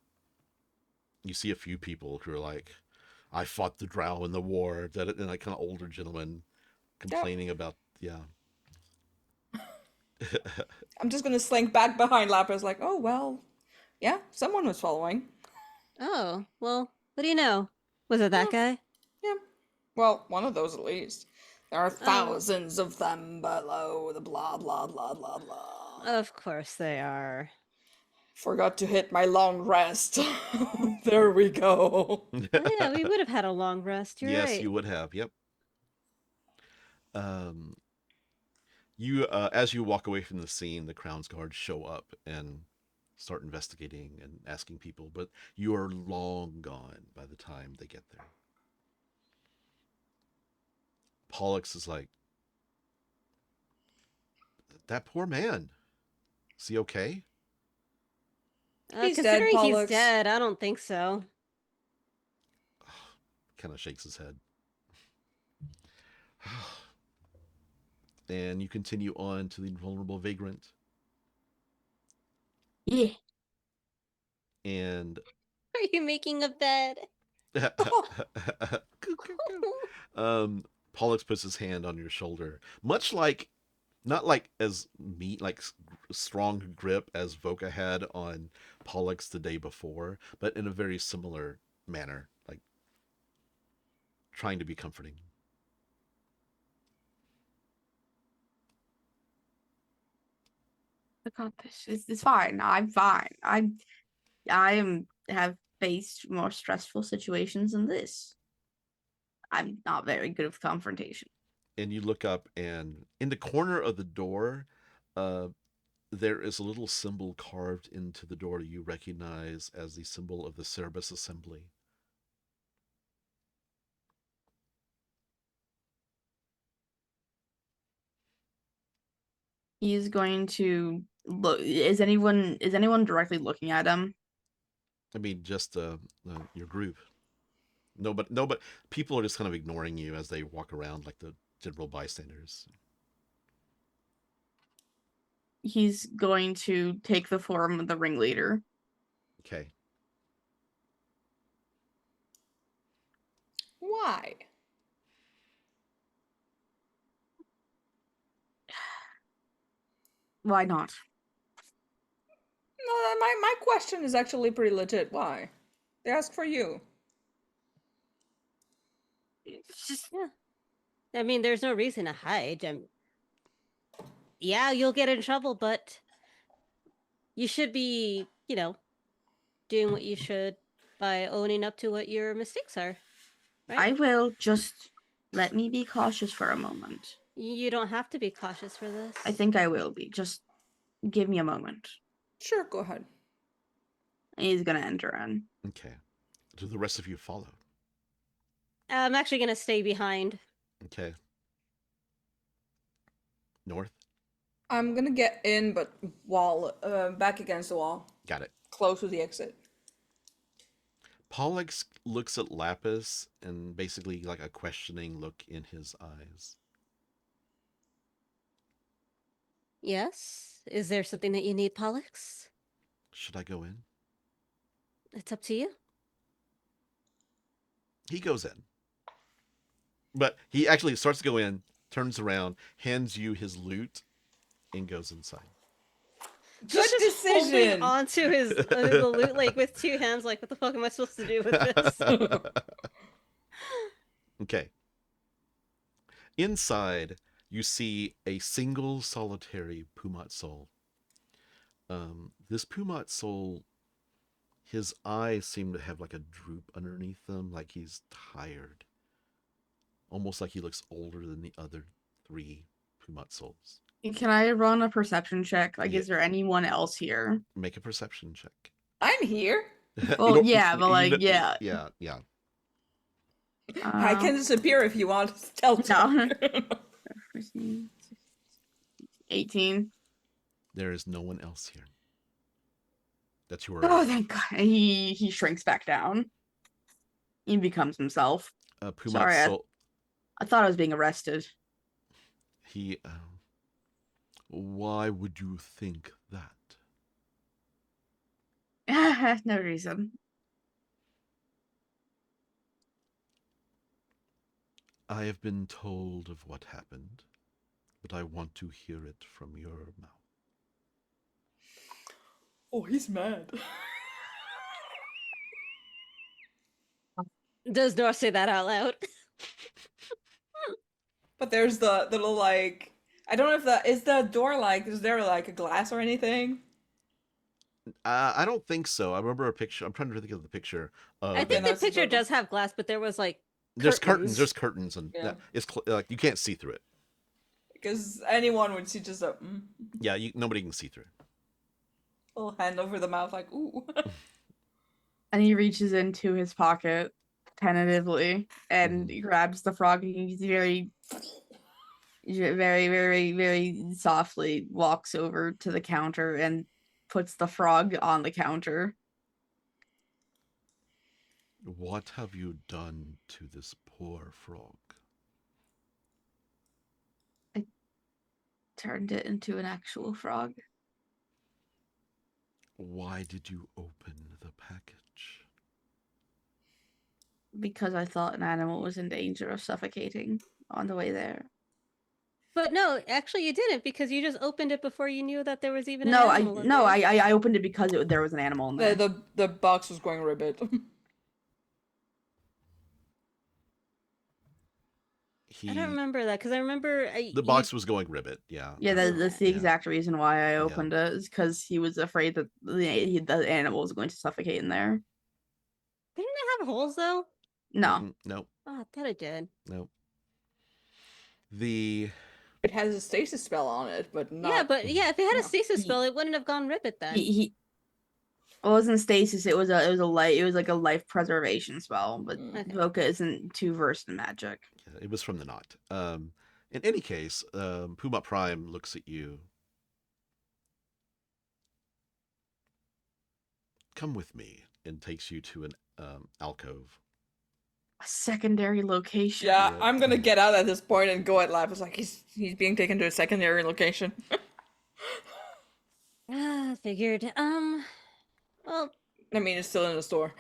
you see a few people who are like, "I fought the drow in the war." That and like kind of older gentlemen complaining about I'm just gonna slink back behind Laphus, like, oh well, yeah, someone was following. Oh, well, what do you know? Was it that guy? Yeah, well, one of those at least. There are Oh. thousands of them below the blah blah blah blah blah. Of course they are. Forgot to hit my long rest. There we go. Oh, yeah, we would have had a long rest. You're Yes, right. you would have. Yep. You as you walk away from the scene, the Crown's guards show up and start investigating and asking people, but you are long gone by the time they get there. Pollux is like, that poor man. Is he okay? He's dead, Considering he's Pollux. dead, I don't think so. Kind of shakes his head. And you continue on to the invulnerable vagrant. Yeah. And Are you making a bed? Pollux puts his hand on your shoulder, much like, not like as meat, like strong grip as Voka had on Pollux the day before, but in a very similar manner, like trying to be comforting. I got this. It's fine. I'm fine. Have faced more stressful situations than this. I'm not very good with confrontation. And you look up, and in the corner of the door, uh, there is a little symbol carved into the door you recognize as the symbol of the Cerebus Assembly. He's going to look. Is anyone directly looking at him? I mean, just your group. No, but people are just kind of ignoring you as they walk around like the general bystanders. He's going to take the form of the ringleader. Okay. Why? Why not? No, my question is actually pretty legit. Why? They ask for you. It's just Yeah. I mean, there's no reason to hide. Yeah, you'll get in trouble, but you should be, doing what you should by owning up to what your mistakes are. Right? I will, just let me be cautious for a moment. You don't have to be cautious for this. I think I will be. Just give me a moment. Sure, go ahead. He's gonna enter in. Okay. Do the rest of you follow? I'm actually going to stay behind. Okay. North? I'm gonna get in, but back against the wall, Got it. close to the exit. Pollux looks at Laphus and basically like a questioning look in his eyes. Yes? Is there something that you need, Pollux? Should I go in? It's up to you. He goes in. But he actually starts to go in, turns around, hands you his loot, and goes inside. Good Just holding decision. onto his the loot like with two hands. Like, what the fuck am I supposed to do with this? Okay. Inside, you see a single solitary Pumat soul. This Pumat soul, his eyes seem to have like a droop underneath them, like he's tired. almost like he looks older than the other 3 Pumat souls. Can I run a perception check? Like, Yeah. is there anyone else here? Make a perception check. I'm here. Well, yeah, but like, yeah. Yeah, yeah. I can disappear if you want to tell No. me. 18. There is no one else here. That's your. Oh, thank God. He shrinks back down. He becomes himself. Pumat Sorry, soul. I thought I was being arrested. He. Why would you think that? No reason. I have been told of what happened, but I want to hear it from your mouth. Oh, he's mad. Does Nor say that out loud? But there's the little like I don't know if that is the door like is there like a glass or anything? I don't think so. I remember a picture. I'm trying to think of the picture. I think the that's picture the- does have glass, but there was like there's curtains. curtains. There's curtains, and Yeah. it's like you can't see through it. Because anyone would see just a Yeah, nobody can see through it. little hand over the mouth like ooh. And he reaches into his pocket tentatively and grabs the frog, and he's very, very softly walks over to the counter and puts the frog on the counter. What have you done to this poor frog? Turned it into an actual frog. Why did you open the package? Because I thought an animal was in danger of suffocating on the way there. But no, actually you didn't, because you just opened it before you knew that there was even an No, animal in there. I opened it because there was an animal in there. The box was going ribbit. I don't remember that, because I remember The box was going ribbit. Yeah. Yeah, that's the Yeah. exact reason why I opened it, is because he was afraid that the animal was going to suffocate in there. Didn't it have holes though? No. Nope. Oh, I thought it did. Nope. The It has a stasis spell on it, but not. Yeah, but yeah, if it had a No. stasis spell, it wouldn't have gone ribbit then. He it wasn't stasis, it was like a life preservation spell, but Okay. Voka isn't too versed in magic. it was from the knot. In any case, Puma Prime looks at you. Come with me, and takes you to an alcove. A secondary location. Yeah, Yeah. I'm gonna get out at this point and go at Laphus like he's being taken to a secondary location. Figured. Well, I mean, it's still in the store.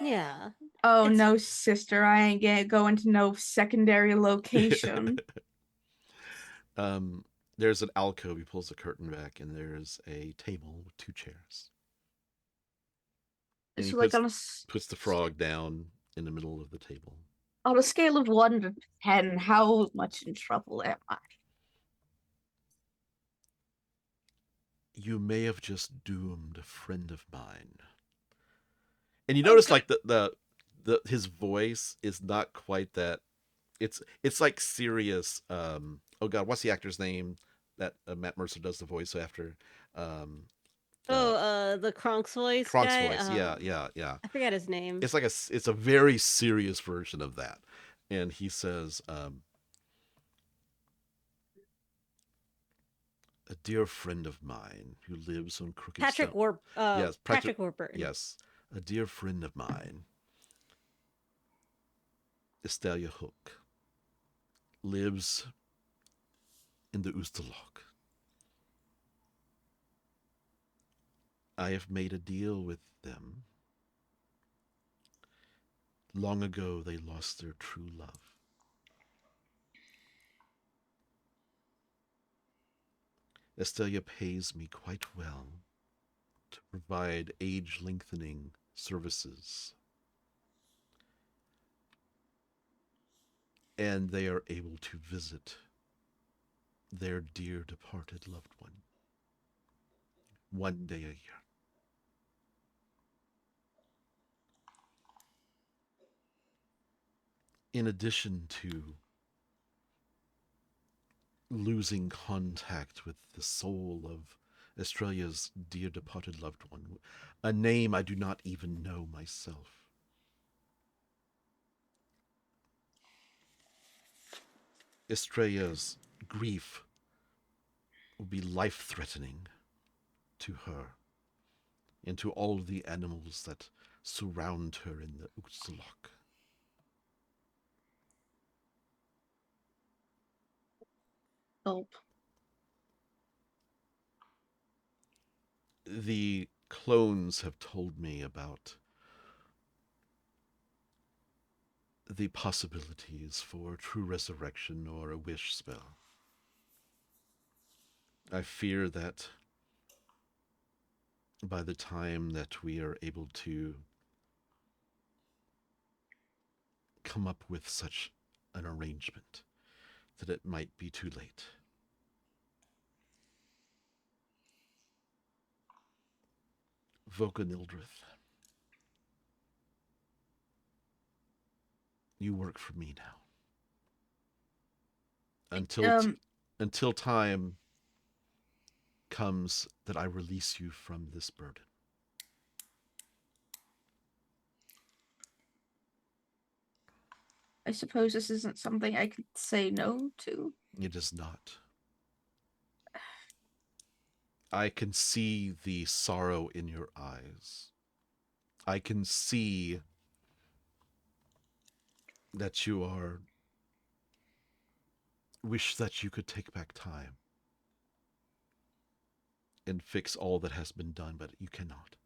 yeah. Oh It's- no, sister, I ain't gonna go into no secondary location. There's an alcove. He pulls the curtain back, and there's a table with 2 chairs. And It's he like puts the frog down in the middle of the table. on a scale of 1 to 10, how much in trouble am I? You may have just doomed a friend of mine. And you notice, like the his voice is not quite that. It's like serious. Oh God, what's the actor's name that Matt Mercer does the voice after? The Kronk's voice. Kronk's guy? voice. Yeah. I forgot his name. It's like it's a very serious version of that, and he says, "A dear friend of mine who lives on Crooked Patrick Stone." Yes, Patrick Warburton. Yes, a dear friend of mine, Estelia Hook, lives in the Oosterloch. I have made a deal with them. Long ago, they lost their true love. Estelia pays me quite well to provide age-lengthening services. And they are able to visit their dear departed loved one day a year. In addition to losing contact with the soul of Estrella's dear departed loved one, a name I do not even know myself. Estrella's grief will be life-threatening to her and to all of the animals that surround her in the Uxtalok. Help. The clones have told me about the possibilities for true resurrection or a wish spell. I fear that by the time that we are able to come up with such an arrangement, that it might be too late. Voka Nildrith, you work for me now. Until time comes that I release you from this burden. I suppose this isn't something I could say no to. It is not. I can see the sorrow in your eyes. I can see that you wish that you could take back time and fix all that has been done, but you cannot.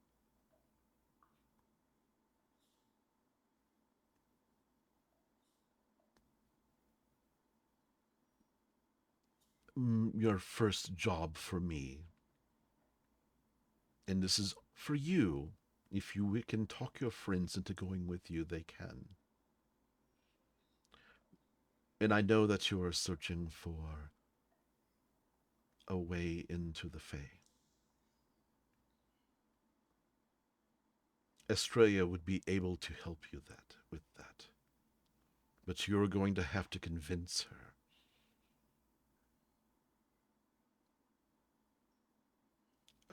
Your first job for me, and this is for you, if you can talk your friends into going with you, they can. And I know that you are searching for a way into the Fae. Estrella would be able to help you with that. But you're going to have to convince her.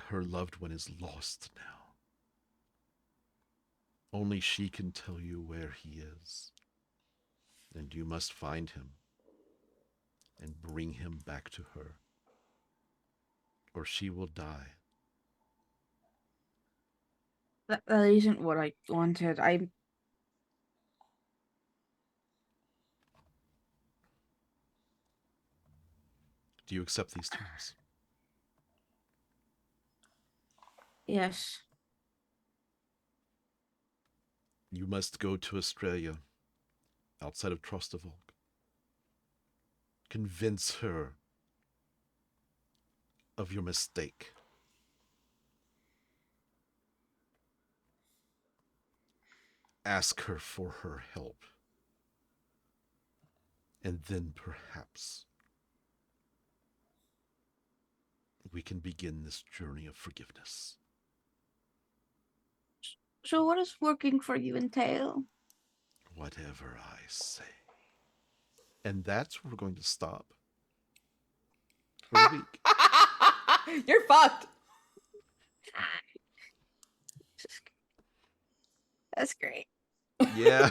Her loved one is lost now. Only she can tell you where he is. And you must find him and bring him back to her, or she will die. That isn't what I wanted. Do you accept these terms? Yes. You must go to Australia, outside of Trostavolk. Convince her of your mistake. Ask her for her help. And then perhaps we can begin this journey of forgiveness. So what does working for you entail? Whatever I say. And that's where we're going to stop for the week. You're fucked. That's great. Yeah.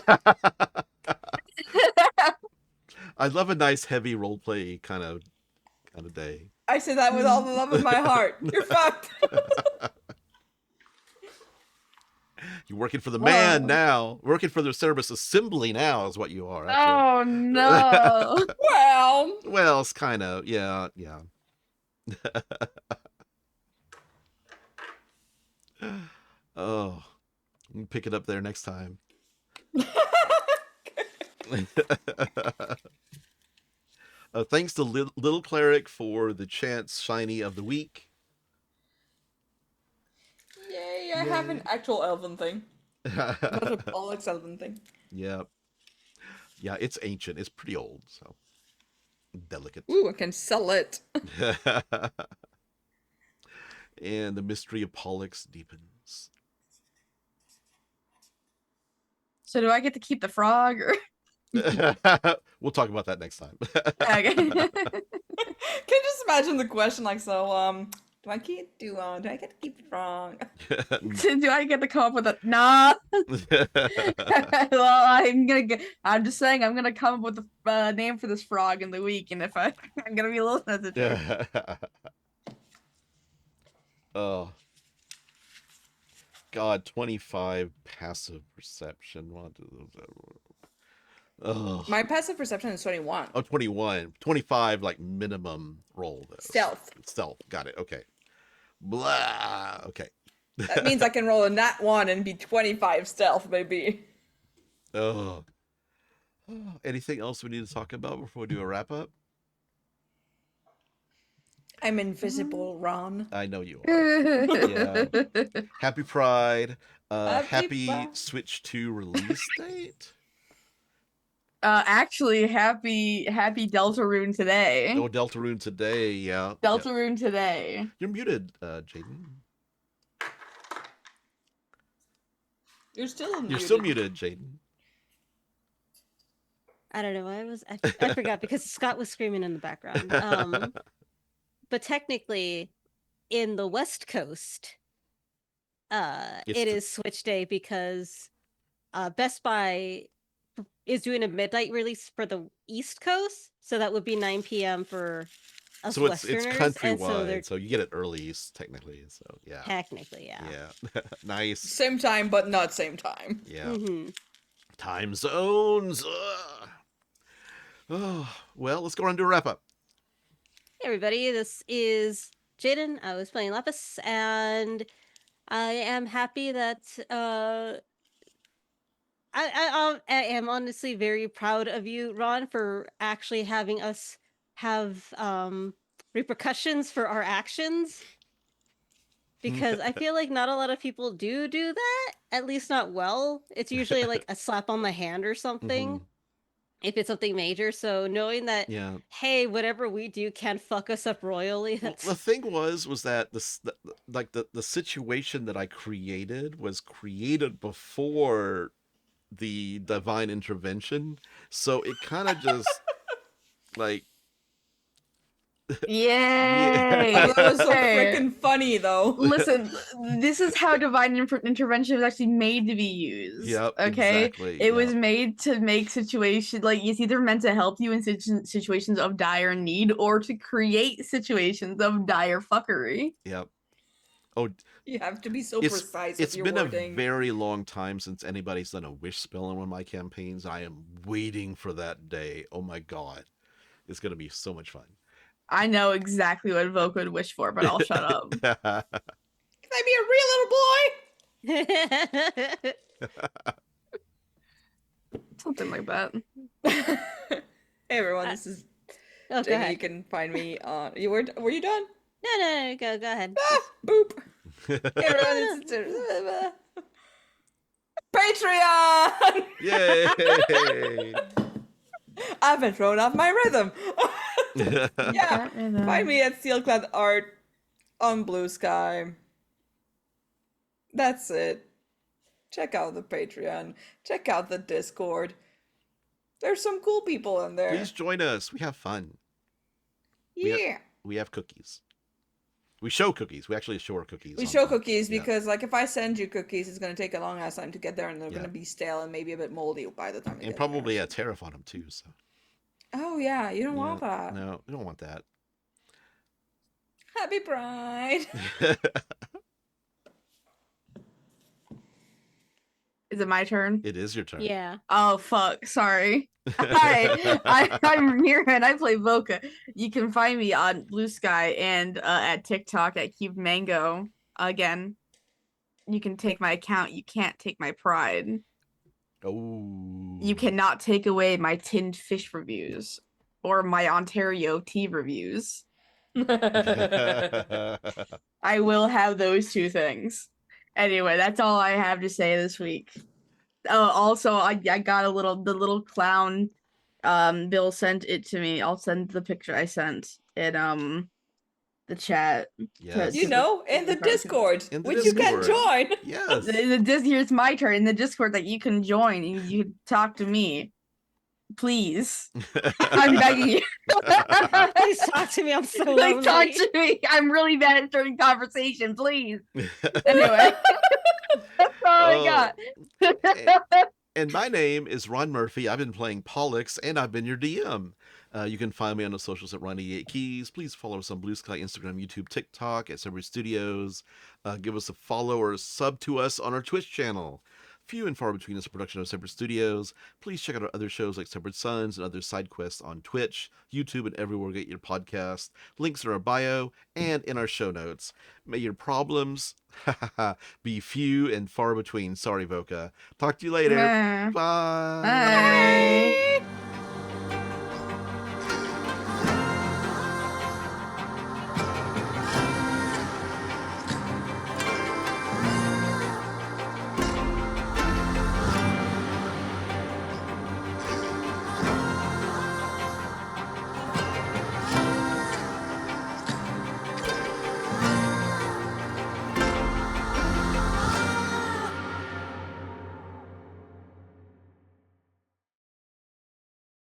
I love a nice heavy roleplay kind of day. I say that with all the love of my heart. You're fucked. You're working for the man now. Working for the Cerebus Assembly now is what you are. Oh no. Well, it's kind of, yeah. Oh, you can pick it up there next time. Thanks to Little Cleric for the chance shiny of the week. Yay, I have an actual elven thing. Not a Pollux elven thing. Yeah. Yeah, it's ancient. It's pretty old, so delicate. Ooh, I can sell it. And the mystery of Pollux deepens. So do I get to keep the frog or We'll talk about that next time. Okay. Can you just imagine the question like, so, do I get to keep it wrong? Do I get to come up with a nah? Well, I'm just saying I'm gonna come up with a name for this frog in the week, and if I'm gonna be a little sensitive. Oh. God, 25 passive perception. Oh. My passive perception is 21. Oh, 21. 25, like, minimum roll, though. Stealth. Stealth. Got it. Okay. Blah. Okay. That means I can roll a nat 1 and be 25 stealth, baby. Oh. Anything else we need to talk about before we do a wrap-up? I'm invisible, Ron. I know you are. Yeah. Happy Pride. Happy Pride. Switch 2 release date? Actually, happy Deltarune today. Oh, Deltarune today, yeah. Deltarune today. You're muted, Jaiden. You're still muted. You're still muted, Jaiden. I don't know. I forgot because Scott was screaming in the background. But technically, in the West Coast, it is Switch Day because Best Buy is doing a midnight release for the East Coast, so that would be 9 p.m. for us So it's Westerners. countrywide, so you get it early, technically. So yeah. Technically, yeah. Yeah. Nice. Same time, but not same time. Yeah. Mm-hmm. Time zones. Ugh. Oh, well, let's go on and do a wrap up. Hey everybody, this is Jaiden. I was playing Laphus, and I am happy that I am honestly very proud of you, Ron, for actually having us have repercussions for our actions. Because I feel like not a lot of people do that, at least not well. It's usually like a slap on the hand or something. If it's something major. So knowing that, hey, whatever we do can fuck us up royally. That's... Well, the thing was that the situation that I created was created before the divine intervention, so it kind of just like Yay! That was so freaking funny, though. Listen, this is how divine intervention was actually made to be used. Yep. Okay. Exactly. It was made to make situations like it's either meant to help you in situations of dire need or to create situations of dire fuckery. Yep. Oh, you have to be so precise. It's been wording. A very long time since anybody's done a wish spell on one of my campaigns. I am waiting for that day. Oh my god, it's gonna be so much fun. I know exactly what Voka would wish for, but I'll shut up. Can I be a real little boy? Something like that. Hey everyone, this is Jaime. You can find me on. Were you done? No, go ahead. Boop. Hey everyone, this is Patreon. Yay! I've been thrown off my rhythm. Yeah, find me at Steelclad Art on Blue Sky. That's it. Check out the Patreon. Check out the Discord. There's some cool people in there. Please join us. We have fun. Yeah. We have cookies. We show cookies. We actually show our cookies. We show cookies because, like, if I send you cookies, it's going to take a long ass time to get there, and they're going to be stale and maybe a bit moldy by the time you get probably there. a tariff on them, too, so... Oh, yeah. You don't want that. No, we don't want that. Happy Pride. Is it my turn? It is your turn. Yeah. Oh, fuck. Sorry. Hi, I'm Mira and I play Voka. You can find me on Blue Sky and at TikTok at Cube Mango. Again, you can take my account. You can't take my pride. Oh. You cannot take away my tinned fish reviews or my Ontario tea reviews. I will have those two things. Anyway, that's all I have to say this week. Also, I got the little clown. Bill sent it to me. I'll send the picture I sent in the chat. Yes. You know, in the Discord, which you can join. Yes. Here's my turn in the Discord that you can join and you can talk to me. Please. I'm begging you. Please talk to me. I'm so Please lonely. talk to me. I'm really bad at starting conversation. Please. Anyway. That's all I got. And my name is Ron Murphy. I've been playing Pollux, and I've been your DM. You can find me on the socials at Ron88Keys. Please follow us on Blue Sky, Instagram, YouTube, TikTok at Cyber Studios. Give us a follow or a sub to us on our Twitch channel. Few and Far Between is a production of Separate Studios. Please check out our other shows like Separate Sons and other side quests on Twitch, YouTube, and everywhere you get your podcast. Links in our bio and in our show notes. May your problems be few and far between. Sorry, Voka. Talk to you later. Bye. Bye.